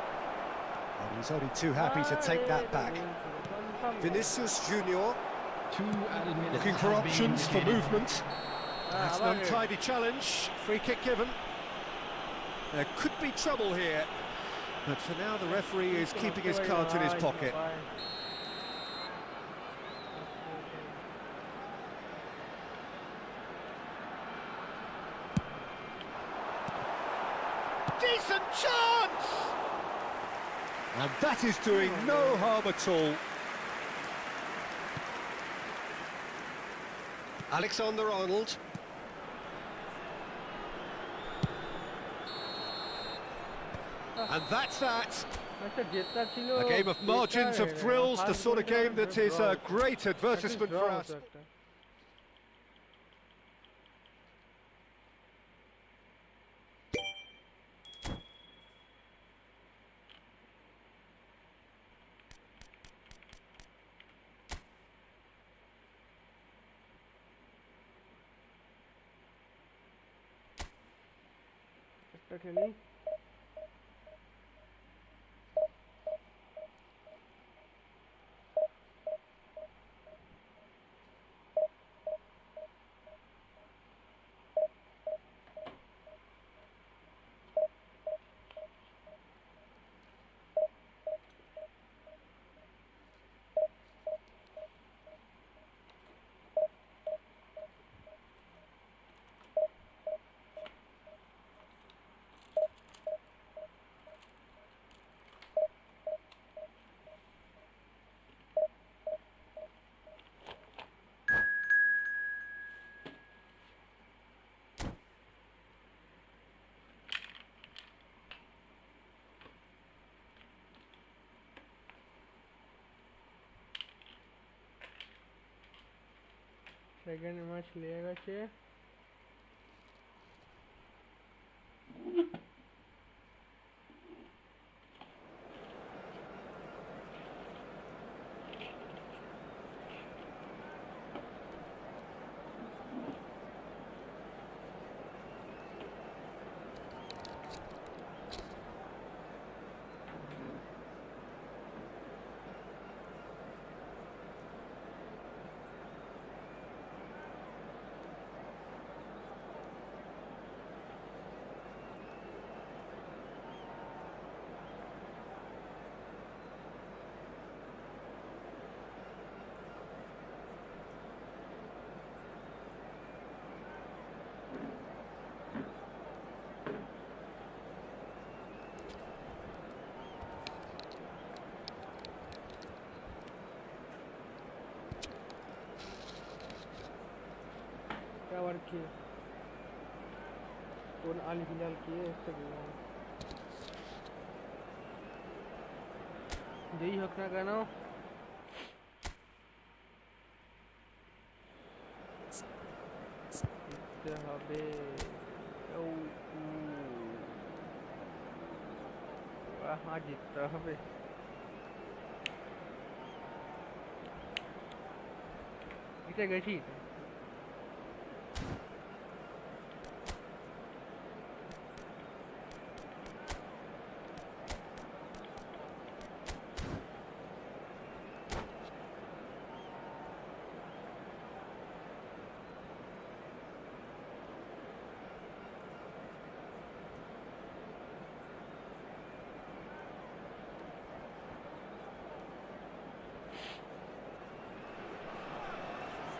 And he's only too happy to take that back. Vinicius Junior. 2 added minutes. Looking for have been options for indicated. movement. That's an untidy challenge. Free kick given. There could be trouble here. But for now, the referee is keeping his cards in his pocket. Decent chance! And that is doing no harm at all. Alexander-Arnold. And that's that. A game of margins of thrills, the sort of game that is a great advertisement for us. খেলি second match লেগে গেছে আবার কি কোন Al Hilal কি এসে গেল যেই হোক না কেন জিততে হবে হ্যাঁ জিততে হবে জিতে গেছি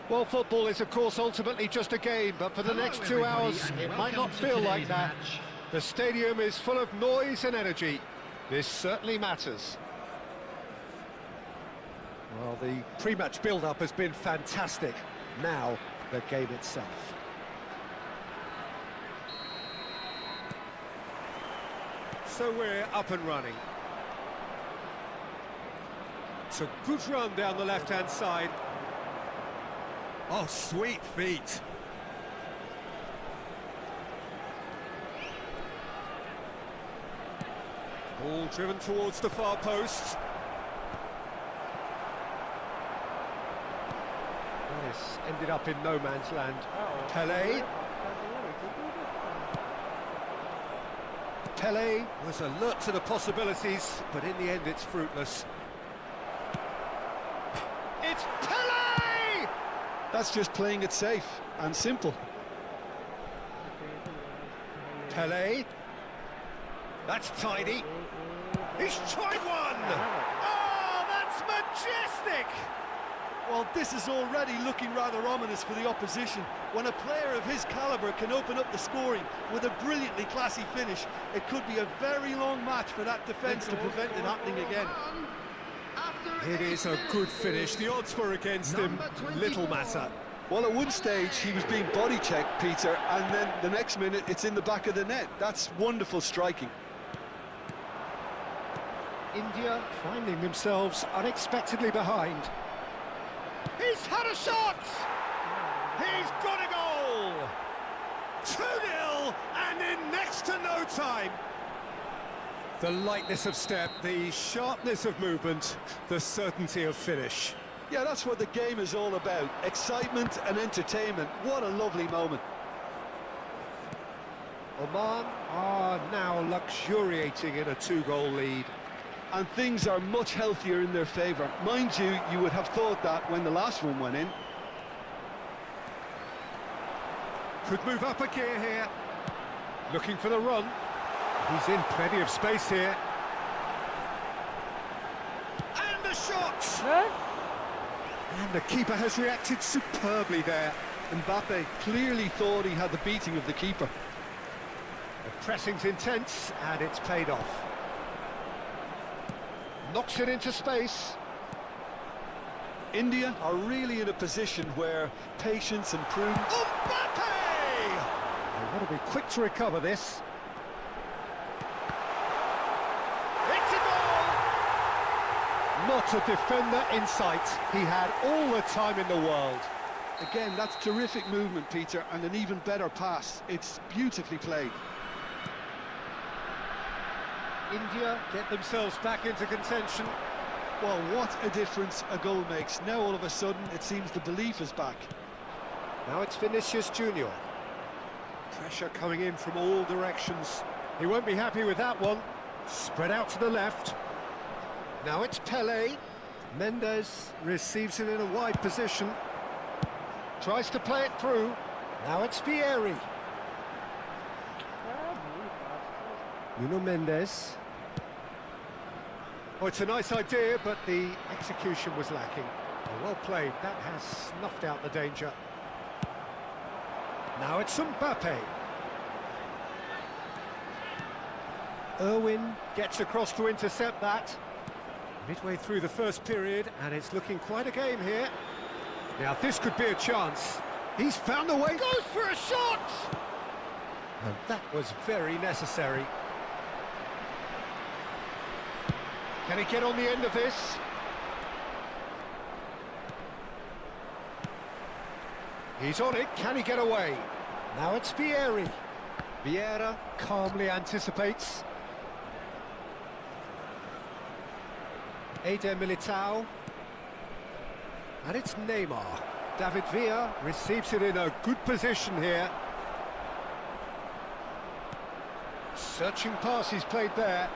Well, football is, of course, ultimately just a game, but for the next 2 hours, it might not feel like that. The stadium is full of noise and energy. This certainly matters. Well, the pre-match build-up has been fantastic. Now, the game itself. So we're up and running. It's a good run down the left-hand side. Oh, sweet feet. Ball driven towards the far post. This ended up in no man's land. Pele. Pele was alert to the possibilities, but in the end it's fruitless. It's Pele! That's just playing it safe and simple. Pele. That's tidy. He's tried one! Oh, that's majestic! Well, this is already looking rather ominous for the opposition. When a player of his calibre can open up the scoring with a brilliantly classy finish, it could be a very long match for that defence to prevent it happening again. It is a good finish. The odds were against him. Little matter. Well, at one stage he was being body checked, Peter, and then the next minute it's in the back of the net. That's wonderful striking. India finding themselves unexpectedly behind. He's had a shot! He's got a goal! 2-0 and in next to no time. The lightness of step, the sharpness of movement, the certainty of finish. Yeah, that's what the game is all about. Excitement and entertainment. What a lovely moment. Oman are now luxuriating in a 2-goal lead. And things are much healthier in their favour. Mind you, you would have thought that when the last one went in. Could move up a gear here. Looking for the run. He's in plenty of space here. And a shot! And the keeper has reacted superbly there. Mbappe clearly thought he had the beating of the keeper. The pressing's intense, and it's paid off. Knocks it into space. India are really in a position where patience and prudence... Mbappe! They want to be quick to recover this. It's a goal! Not a defender in sight. He had all the time in the world. Again, that's terrific movement, Peter, and an even better pass. It's beautifully played. India get themselves back into contention. Well, what a difference a goal makes. Now all of a sudden it seems the belief is back. Now it's Vinicius Junior. Pressure coming in from all directions. He won't be happy with that one. Spread out to the left. Now it's Pele. Mendes receives it in a wide position. Tries to play it through. Now it's Vieri. Nuno Mendes. Oh, it's a nice idea, but the execution was lacking. Well played. That has snuffed out the danger. Now it's Mbappe. Irwin gets across to intercept that. Midway through the first period, and it's looking quite a game here. Now this could be a chance. He's found a way. Goes for a shot! And that was very necessary. Can he get on the end of this? He's on it. Can he get away? Now it's Vieri. Vieira calmly anticipates. Eder Militao. And it's Neymar. David Villa receives it in a good position here. Searching pass he's played there.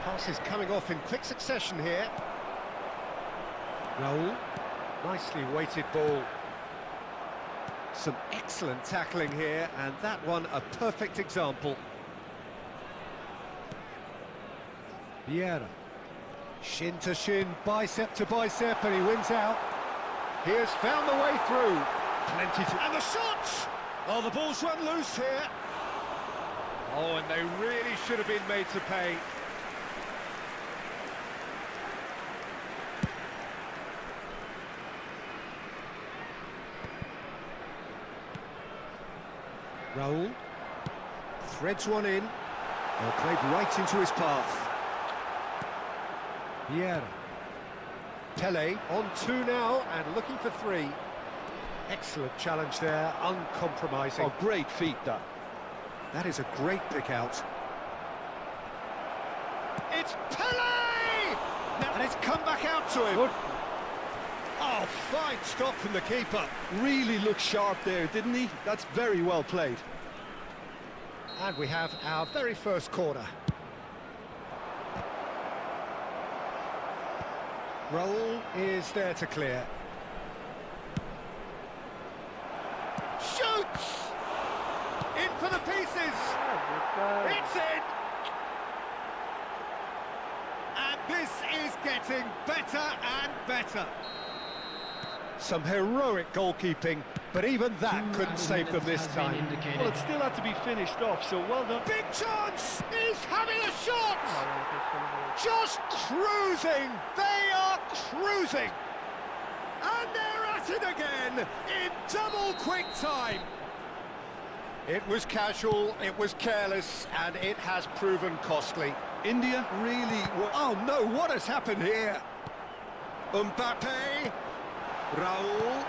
Passes coming off in quick succession here. Raul. Nicely weighted ball. Some excellent tackling here, and that one a perfect example. Vieira. Shin to shin, bicep to bicep, and he wins out. He has found the way through. Plenty to... And the shot! Oh, the ball's run loose here. Oh, and they really should have been made to pay. Raul threads one in. Well, played right into his path. Vieira. Pele on 2 now and looking for 3. Excellent challenge there, uncompromising. Oh, great feat, that. That is a great pick out. It's Pele! And it's come back out to him. Good. Oh, fine stop from the keeper. Really looked sharp there, didn't he? That's very well played. And we have our very first corner. Raul is there to clear. Shoots! In for the pieces! It's in! And this is getting better and better. Some heroic goalkeeping, but even that couldn't save them this time. Well, it still had to be finished off, so well done. Big chance! He's having a shot! Just cruising! They are cruising! And they're at it again in double quick time. It was casual, it was careless, and it has proven costly. India really... Oh no, what has happened here? Mbappe, Raul,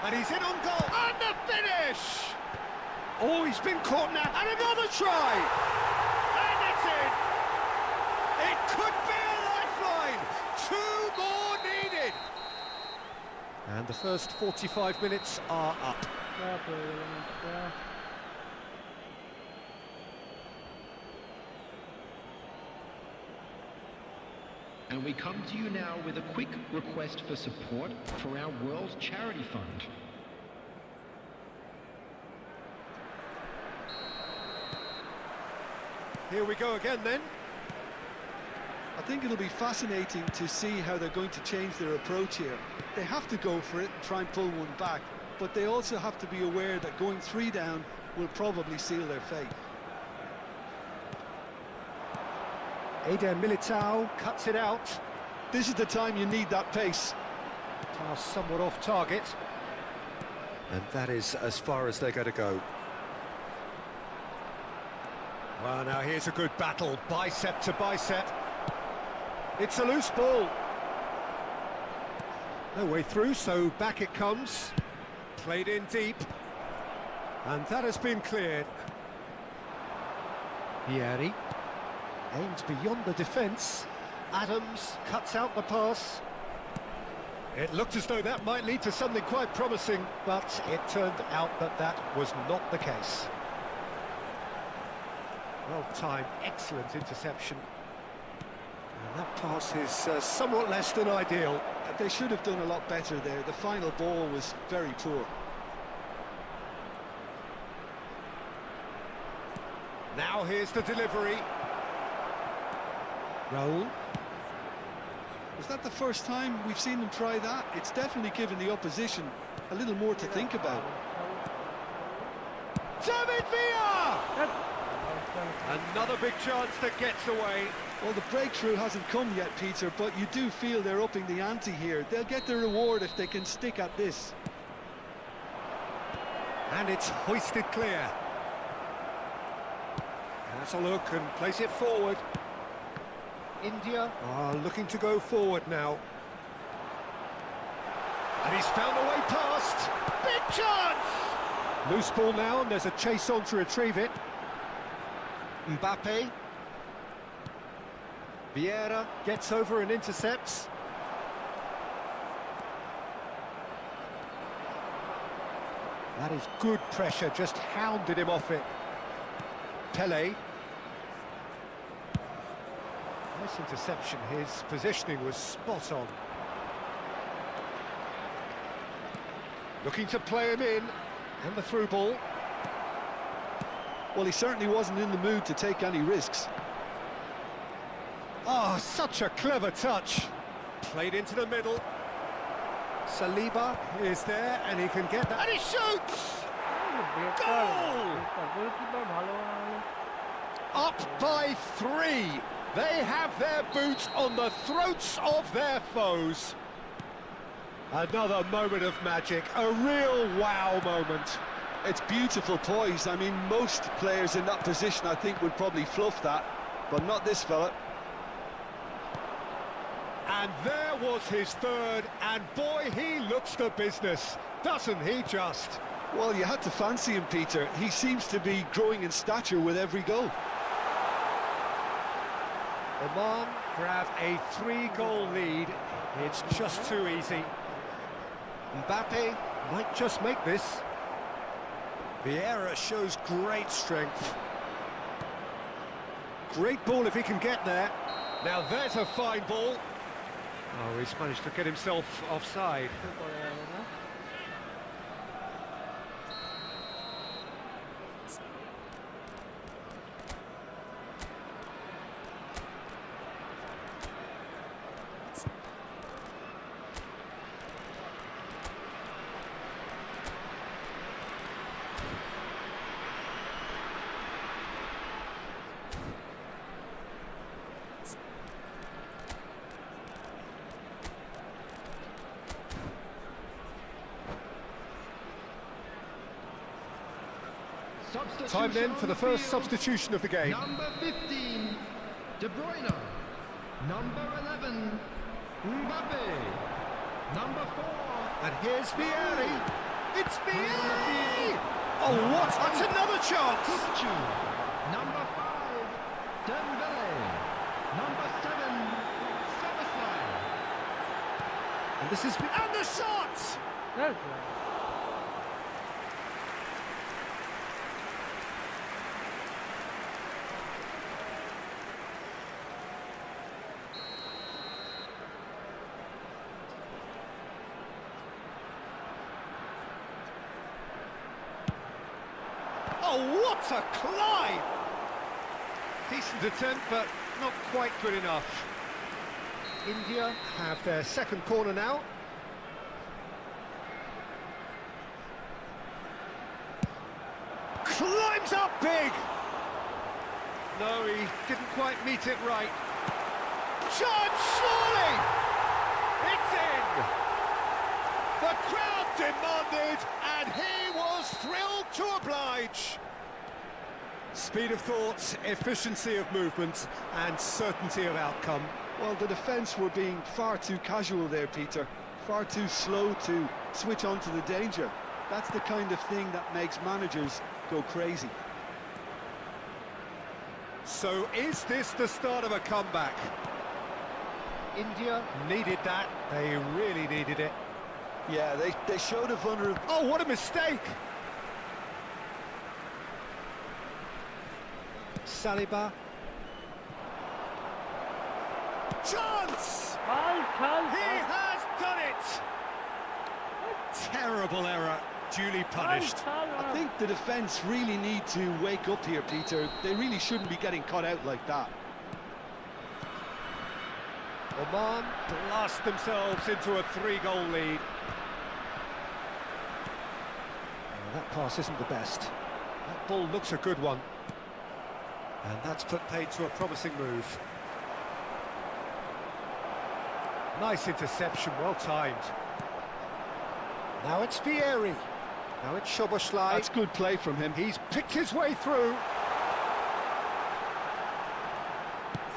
and he's in on goal, and the finish! Oh, he's been caught now, and another try! And it's in! It could be a lifeline! 2 more needed! And the first 45 minutes are up. And we come to you now with a quick request for support for our World Charity Fund. Here we go again then. I think it'll be fascinating to see how they're going to change their approach here. They have to go for it and try and pull one back, but they also have to be aware that going 3 down will probably seal their fate. Eder Militao cuts it out. This is the time you need that pace. Pass somewhat off target. And that is as far as they're going to go. Well, now here's a good battle, bicep to bicep. It's a loose ball. No way through, so back it comes. Played in deep. And that has been cleared. Vieri aims beyond the defence. Adams cuts out the pass. It looked as though that might lead to something quite promising, but it turned out that that was not the case. Well timed, excellent interception. And that pass is somewhat less than ideal. They should have done a lot better there. The final ball was very poor. Now here's the delivery. Raul. Was that the first time we've seen them try that? It's definitely given the opposition a little more to think about. David Villa! Another big chance that gets away. Well, the breakthrough hasn't come yet, Peter, but you do feel they're upping the ante here. They'll get their reward if they can stick at this. And it's hoisted clear. That's a look and place it forward. India are looking to go forward now. And he's found a way past. Big chance! Loose ball now, and there's a chase on to retrieve it. Mbappe. Vieira gets over and intercepts. That is good pressure, just hounded him off it. Pele. Nice interception, his positioning was spot on. Looking to play him in, and the through ball. Well, he certainly wasn't in the mood to take any risks. Oh, such a clever touch. Played into the middle. Saliba is there, and he can get that. And he shoots! Goal! Up by 3. They have their boots on the throats of their foes. Another moment of magic, a real wow moment. It's beautiful poise. I mean, most players in that position, I think, would probably fluff that, but not this fella. And there was his third, and boy, he looks the business, doesn't he just? Well, you had to fancy him, Peter. He seems to be growing in stature with every goal. Oman grab a 3-goal lead. It's just too easy. Mbappe might just make this. Vieira shows great strength. Great ball if he can get there. Now there's a fine ball. Oh, he's managed to get himself offside. Time then for the first substitution of the game. Number 15, De Bruyne. Number 11, Mbappe. Number 4. And here's Vieri. It's Vieri! Oh, what? That's another chance! Kuchu. Number 5, Dembele. Number 7, Szoboszlai. And this is... And the shot! That's Oh, what a climb! Decent attempt, but not quite good enough. India have their second corner now. Climbs up big! No, he didn't quite meet it right. Chance, surely! It's in! The crowd demanded, and he was thrilled to oblige. Speed of thought, efficiency of movement, and certainty of outcome. Well, the defence were being far too casual there, Peter. Far too slow to switch on to the danger. That's the kind of thing that makes managers go crazy. So is this the start of a comeback? India needed that. They really needed it. Yeah, they showed a vulnerability. Oh, what a mistake! Saliba. Chance! He has done it! Terrible error, duly punished. I think the defence really need to wake up here, Peter. They really shouldn't be getting caught out like that. Oman blast themselves into a 3-goal lead. Oh, that pass isn't the best. That ball looks a good one. And that's put paid to a promising move. Nice interception, well timed. Now it's Vieri. Now it's Szoboszlai. That's good play from him. He's picked his way through.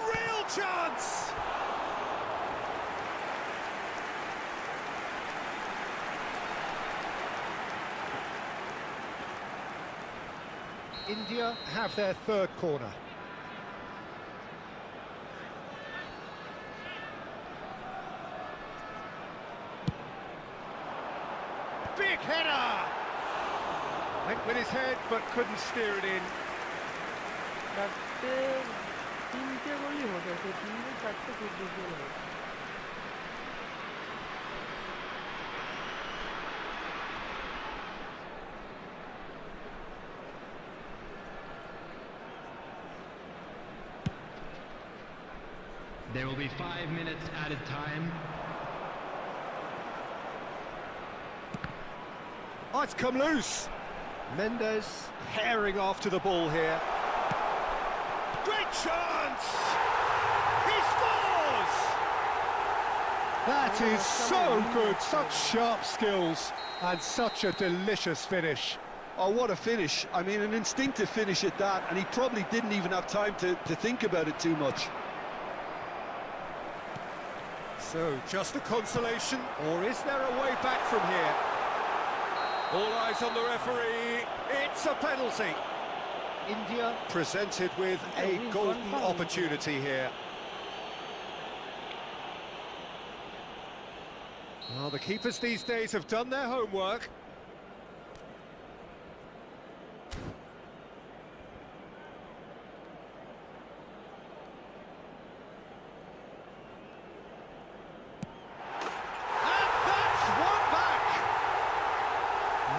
Real chance! India have their third corner. Big header! Went with his head, but couldn't steer it in. তিনটে গোলই হতো, সেই 3-4টে খুব বেশি গোল হতো। There will be 5 minutes added time. Oh, it's come loose. Mendes herring after the ball here. Great chance! He scores! That is so good, such sharp skills and such a delicious finish. Oh, what a finish. I mean, an instinctive finish at that, and he probably didn't even have time to think about it too much. So, just a consolation, or is there a way back from here? All eyes on the referee, it's a penalty. India presented with a golden opportunity here. Well, the keepers these days have done their homework.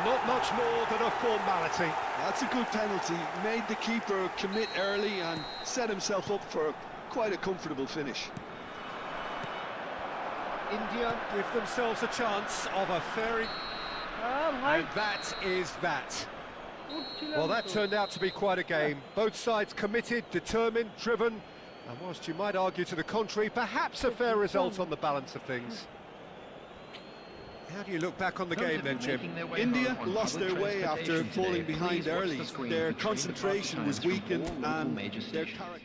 Not much more than a formality. That's a good penalty. Made the keeper commit early and set himself up for quite a comfortable finish. India give themselves a chance of a fairy... And that is that. Well, that turned out to be quite a game. Both sides committed, determined, driven, and whilst you might argue to the contrary, perhaps a fair result on the balance of things. How do you look back on the game then, Jim? India lost their way after falling behind early. Their concentration was weakened and their character...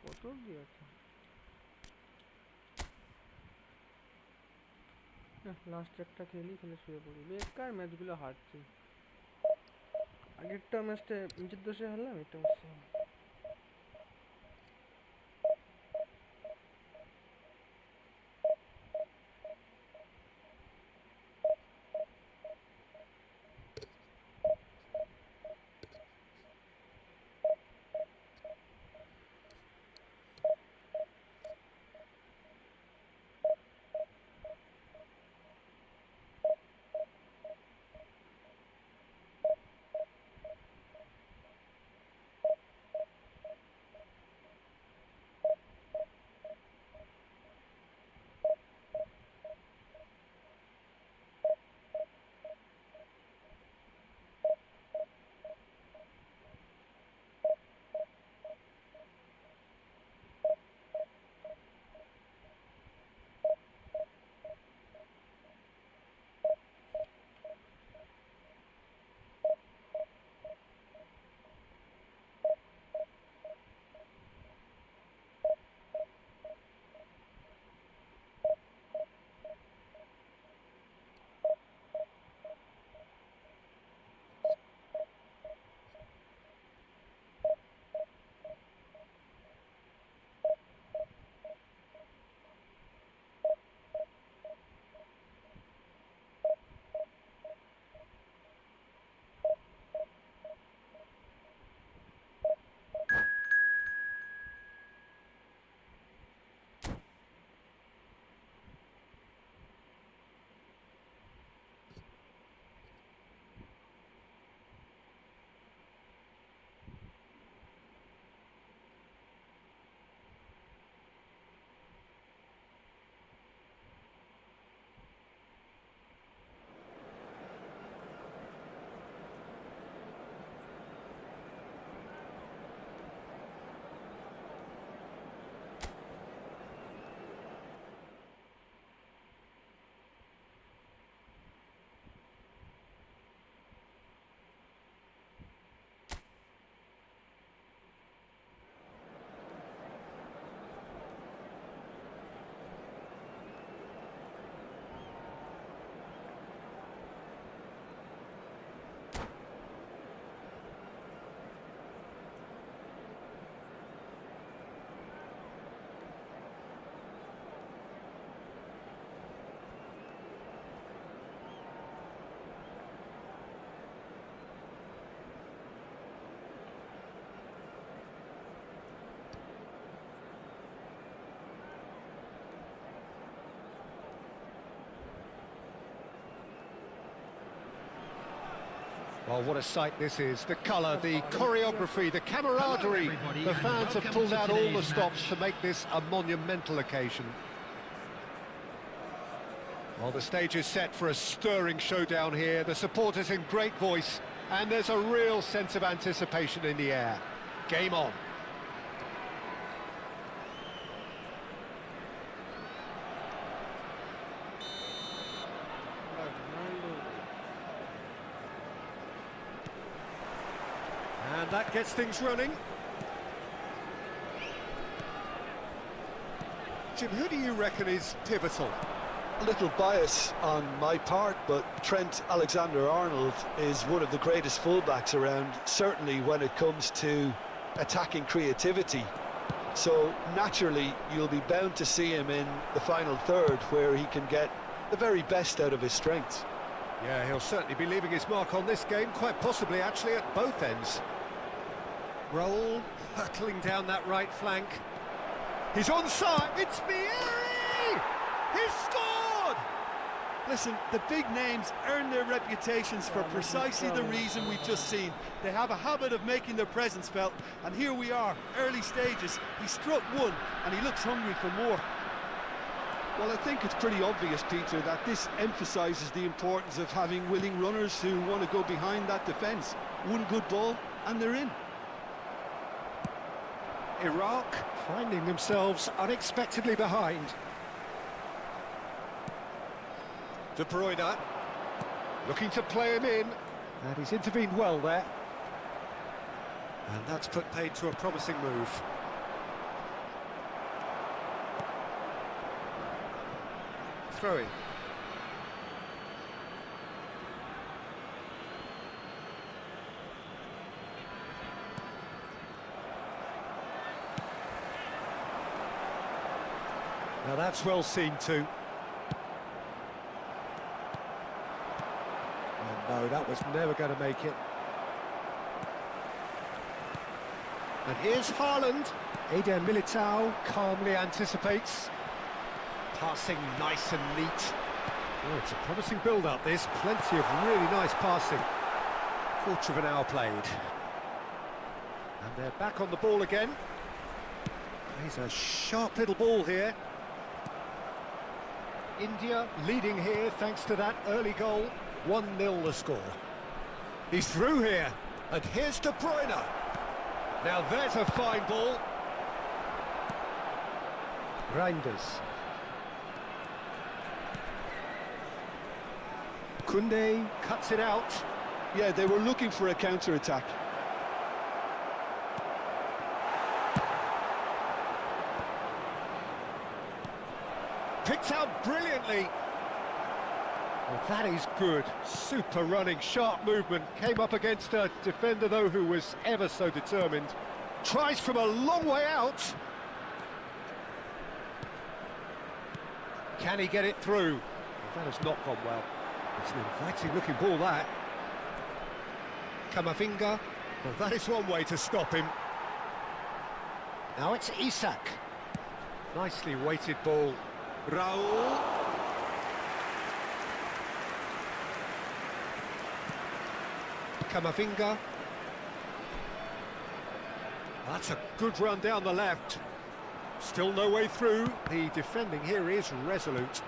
কত দিয়েছে last একটা খেলে শুয়ে পড়ি বেকার ম্যাচগুলো হারছি আগেরটা ম্যাচটা নিজের দোষে হারলাম এটা হচ্ছে Well, what a sight this is. The colour, the choreography, the camaraderie. The fans have pulled out all the stops to make this a monumental occasion. Well, the stage is set for a stirring showdown here. The supporters in great voice. And there's a real sense of anticipation in the air. Game on. And that gets things running. Jim, who do you reckon is pivotal? A little bias on my part, but Trent Alexander-Arnold is one of the greatest fullbacks around, certainly when it comes to attacking creativity. So naturally, you'll be bound to see him in the final third, where he can get the very best out of his strengths. Yeah, he'll certainly be leaving his mark on this game, quite possibly actually at both ends. Raul hurtling down that right flank. He's onside. It's Vieri! He's scored! Listen, the big names earn their reputations for precisely the reason we've just seen. They have a habit of making their presence felt, and here we are, early stages. He struck one, and he looks hungry for more. Well, I think it's pretty obvious, Peter, that this emphasises the importance of having willing runners who want to go behind that defence. One good ball, and they're in. Iraq finding themselves unexpectedly behind. De Bruyne looking to play him in, and he's intervened well there. And that's put paid to a promising move. Throw-in. Now that's well seen too. And no, that was never going to make it. And here's Haaland. Eden Militao calmly anticipates. Passing nice and neat. Oh, it's a promising build-up, this. Plenty of really nice passing. Quarter of an hour played. And they're back on the ball again. He's a sharp little ball here. India leading here thanks to that early goal. 1-0 the score. He's through here. And here's De Bruyne. Now there's a fine ball. Reinders. Koundé cuts it out. Yeah, they were looking for a counter-attack. Picked out brilliantly. Well, that is good. Super running, sharp movement. Came up against a defender, though, who was ever so determined. Tries from a long way out. Can he get it through? Well, that has not gone well. It's an inviting-looking ball, that. Camavinga. Well, that is one way to stop him. Now it's Isak. Nicely weighted ball. Raul. Camavinga. That's a good run down the left. Still no way through. The defending here is resolute.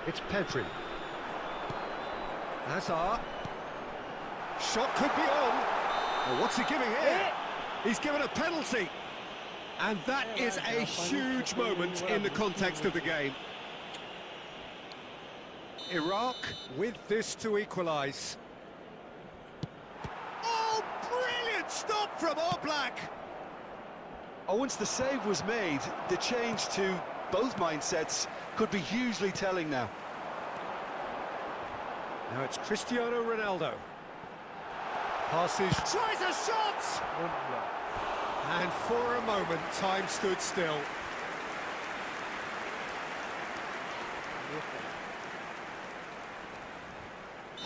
It's Pedri. Hazard. Shot could be on. Well, what's he giving here? He's given a penalty. And that is a huge moment in the context of the game. Iraq with this to equalise. Oh, brilliant stop from Oblak! Oh, once the save was made, the change to both mindsets could be hugely telling now. Now it's Cristiano Ronaldo. Passes, tries a shot! And for a moment, time stood still.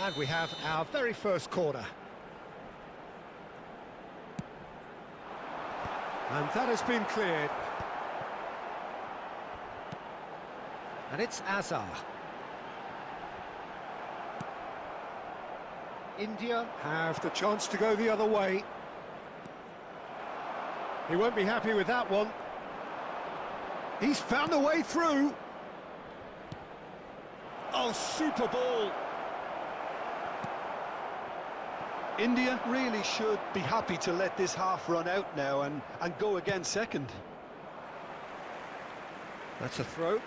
And we have our very first corner. And that has been cleared. And it's Azar. India have the chance to go the other way. He won't be happy with that one. He's found a way through. Oh, super ball. India really should be happy to let this half run out now and go again second. That's a throw.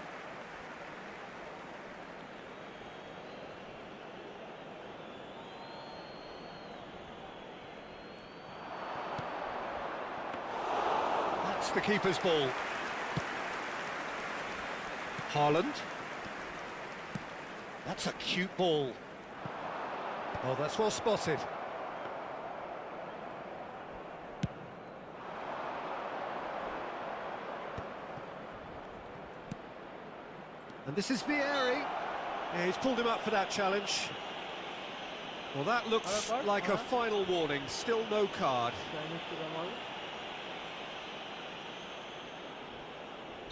That's the keeper's ball. Haaland. That's a cute ball. Oh, that's well spotted. And this is Vieri. Yeah, he's pulled him up for that challenge. Well, that looks like a final warning. Still no card.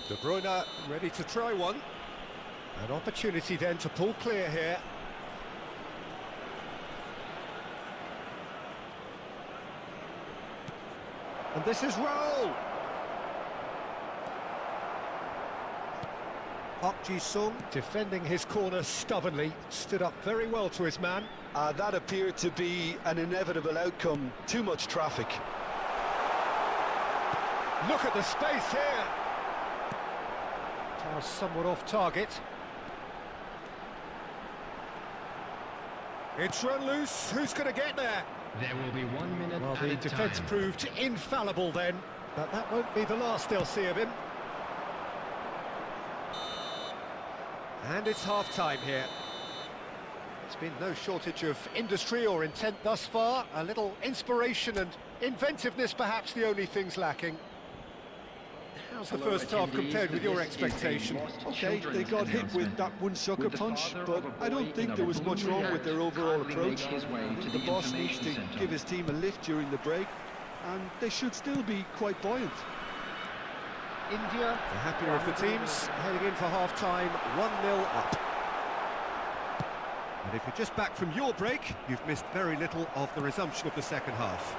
De Bruyne ready to try one. An opportunity then to pull clear here. And this is Raul. Park Ji-sung defending his corner stubbornly, stood up very well to his man. That appeared to be an inevitable outcome. Too much traffic. Look at the space here. Now somewhat off target. It's run loose. Who's going to get there? There will be 1 minute Well, at the a defence time. proved infallible then, but that won't be the last they'll see of him. And it's half-time here. There's been no shortage of industry or intent thus far. A little inspiration and inventiveness, perhaps the only things lacking. How's the first half compared with your expectation? Okay, they got hit with that one sucker punch, but I don't think there was much wrong with their overall approach. I think the boss needs to give his team a lift during the break, and they should still be quite buoyant. India, the happier of the teams, heading in for half-time, 1-0 up. And if you're just back from your break, you've missed very little of the resumption of the second half.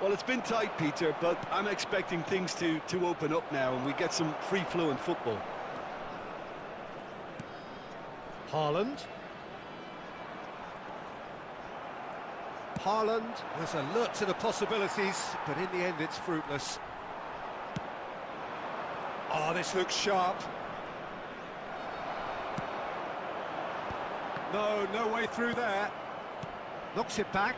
Well, it's been tight, Peter, but I'm expecting things to open up now and we get some free-flowing football. Haaland. Haaland was alert to the possibilities, but in the end it's fruitless. Oh, this looks sharp. No way through there. Knocks it back.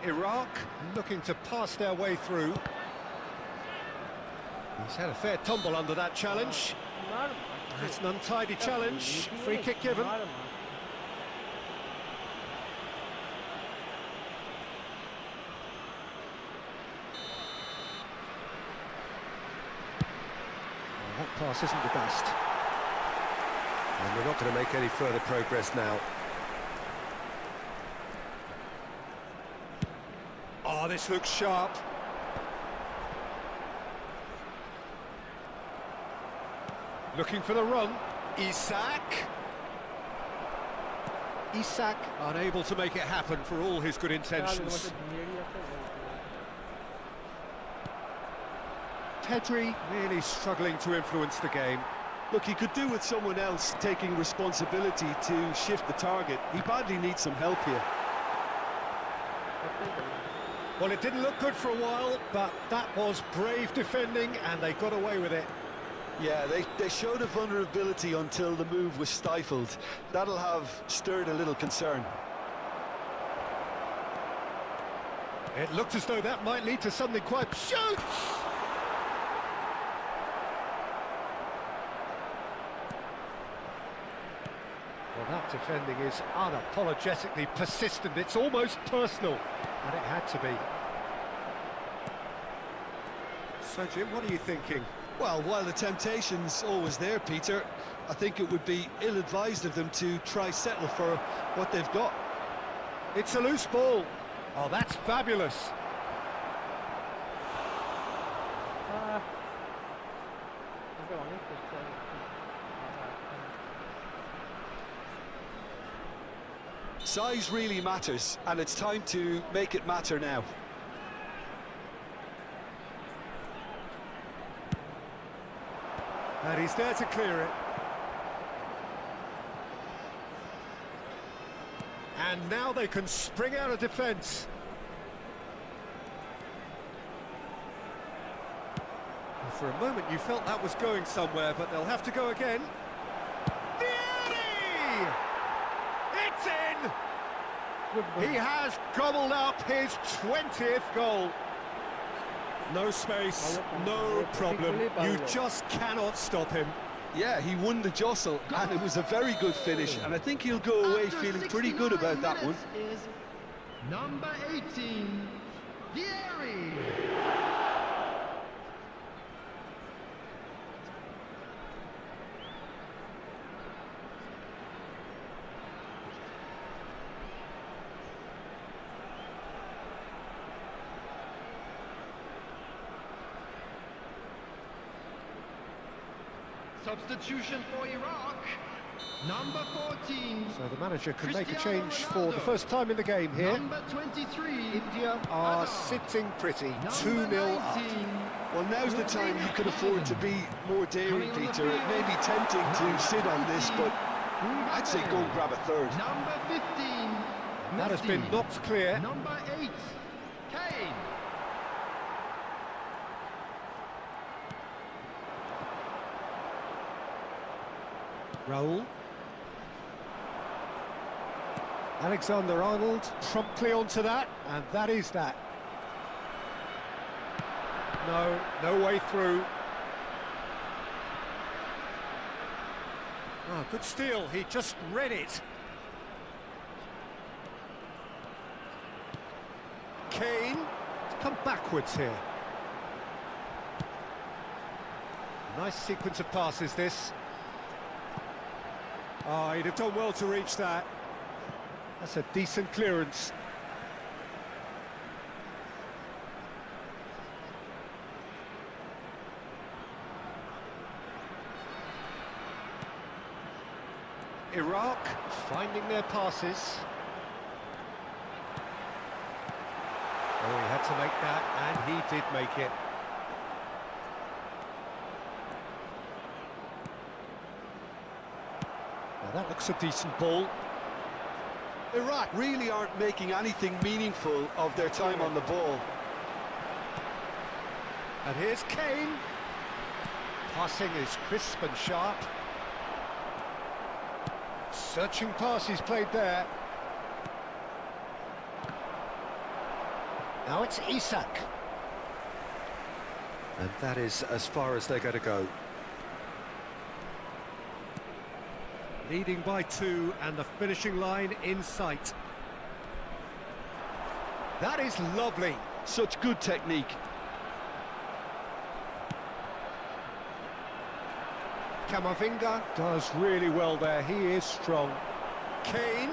Iraq looking to pass their way through. He's had a fair tumble under that challenge. It's an untidy challenge. Free kick given. That pass isn't the best. And we're not going to make any further progress now. Oh, this looks sharp. Looking for the run. Isak. Isak unable to make it happen for all his good intentions. Pedri really struggling to influence the game. Look, he could do with someone else taking responsibility to shift the target. He badly needs some help here. Well, it didn't look good for a while, but that was brave defending and they got away with it. Yeah, they showed a vulnerability until the move was stifled. That'll have stirred a little concern. It looked as though that might lead to something quite... Shoots! Well, that defending is unapologetically persistent. It's almost personal, and it had to be. So, Jim, what are you thinking? Well, while the temptation's always there, Peter, I think it would be ill-advised of them to try settle for what they've got. It's a loose ball. Oh, that's fabulous. Size really matters, and it's time to make it matter now. And he's there to clear it. And now they can spring out of defence. For a moment you felt that was going somewhere, but they'll have to go again. Vieri! It's in! Good goal. He has gobbled up his 20th goal. No space, no problem. You just cannot stop him. Yeah, he won the jostle, and it was a very good finish, and I think he'll go away After feeling pretty good about that one. 69 minutes is number 18, Vieri. Substitution for Iraq, number 14. So the manager can make a Cristiano change for the Ronaldo. first time in the game here. Number 23. India are Hazard. sitting pretty, Number 2-0 up. 19. Well, now's the time you could afford to be more daring, Peter. It may be tempting to sit on this, but I'd say go and grab a third. Number 15. That has been Messi. knocked clear. Number 8, Kane. Raul. Alexander-Arnold promptly onto that, and that is that. No way through. Oh, good steal, he just read it. Kane, to come backwards here. Nice sequence of passes, this. Oh, he'd have done well to reach that. That's a decent clearance. Iraq finding their passes. Oh, he had to make that, and he did make it. Now that looks a decent ball. Iraq really aren't making anything meaningful of their time on the ball. And here's Kane. Passing is crisp and sharp. Searching pass he's played there. Now it's Isak. And that is as far as they're going to go. Leading by 2 and the finishing line in sight. That is lovely. Such good technique. Camavinga does really well there, he is strong. Kane.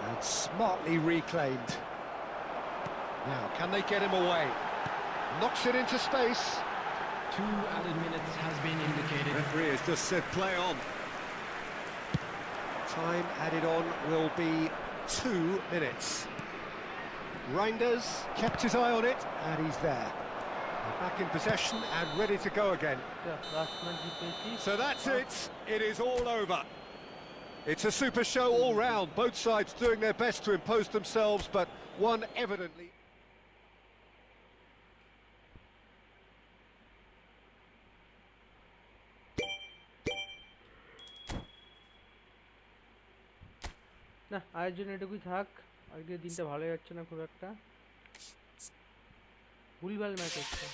And smartly reclaimed. Now, can they get him away? Knocks it into space. 2 added minutes has been indicated. Referee has just said play on. Time added on will be 2 minutes. Reinders kept his eye on it, and he's there. They're back in possession and ready to go again. So that's it. It is all over. It's a super show all round. Both sides doing their best to impose themselves, but one evidently... না আয়ের জন্য এটুকুই থাক। আজকে দিনটা ভালো যাচ্ছে না খুব একটা, ভুলভাল ম্যাচ হচ্ছে।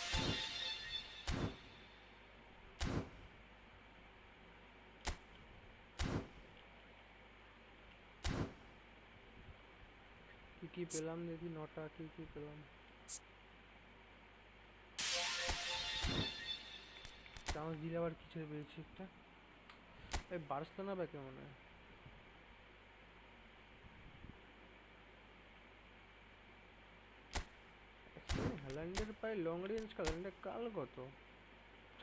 কি পেলাম দেখি, 9টা কি পেলাম। চান্স দিলে আবার কিছু পেয়েছি একটা। এই বার্সেলোনা ব্যাকে মনে হয়। হ্যালান্ডের পায়ে লং রেঞ্জ কাল, কাল কত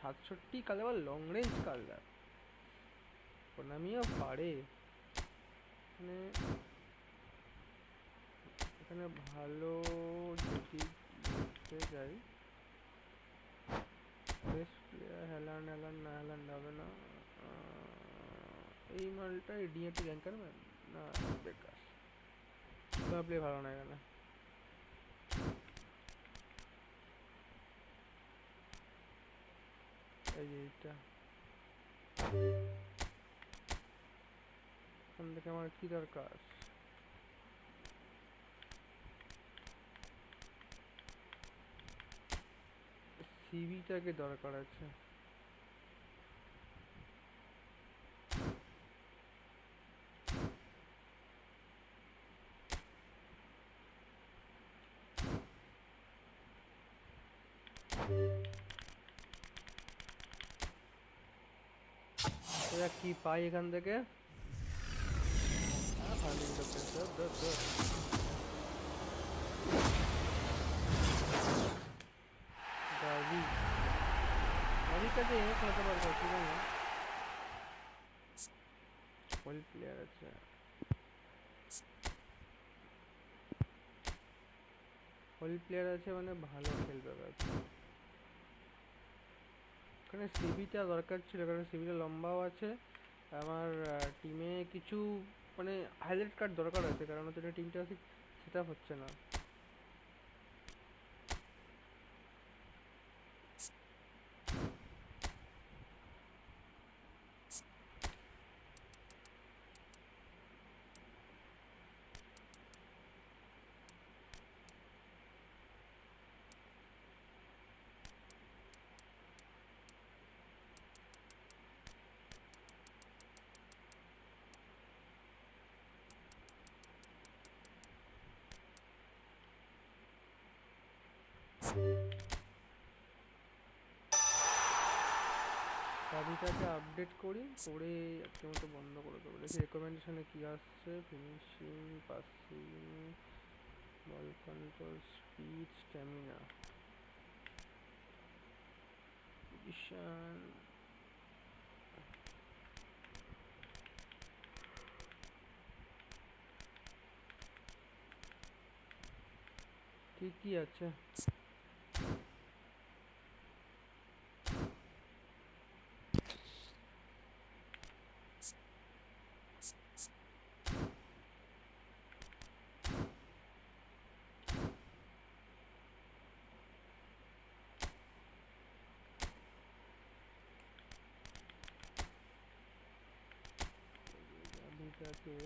67 কাল, আবার লং রেঞ্জ কাল দেয়। প্রণামিও পারে মানে এখানে ভালো যদি দেখতে যাই, বেস্ট প্লেয়ার হ্যালান্ড, হ্যালান্ড হবে না। এই মালটা ডিএটি র্যাঙ্কার ম্যান না, বেকার, প্লে ভালো না এখানে। এই যে এইটা, এখান থেকে আমার কি দরকার? সিভিটাকে দরকার আছে। কি পাই এখান থেকে? কাছে এনে খেলতে পারবো, ঠিক আছে। হোল প্লেয়ার আছে, হোল প্লেয়ার আছে মানে ভালো খেলবে। এখানে সিভিটা দরকার ছিল, কারণ সিভিটা লম্বাও আছে। আমার টিমে কিছু মানে হাইলাইট কার্ড দরকার আছে, কারণ হচ্ছে টিমটা ঠিক সেট আপ হচ্ছে না। চাবিটাকে আপডেট করি, করে একটা মতো বন্ধ করে দেবো। দেখি রেকমেন্ডেশনে কি আসছে। Finishing, passing, ball control, speed, stamina, position. ঠিকই আছে। চাবিটাকে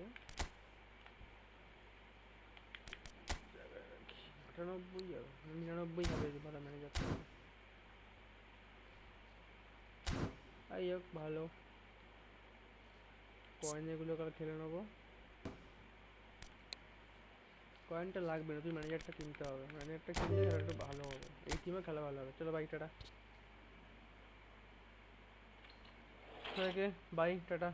98 আর 99 হবে ভালো ম্যানেজার থাকে। আই হোক ভালো, কয়েন এগুলো কাল খেলে নেবো। কয়েনটা লাগবে না, তুই ম্যানেজারটা কিনতে হবে। ম্যানেজারটা কিনলে খেলা একটু ভালো হবে, এই টিমে খেলা ভালো হবে। চলো বাই, টাটা। By, tata.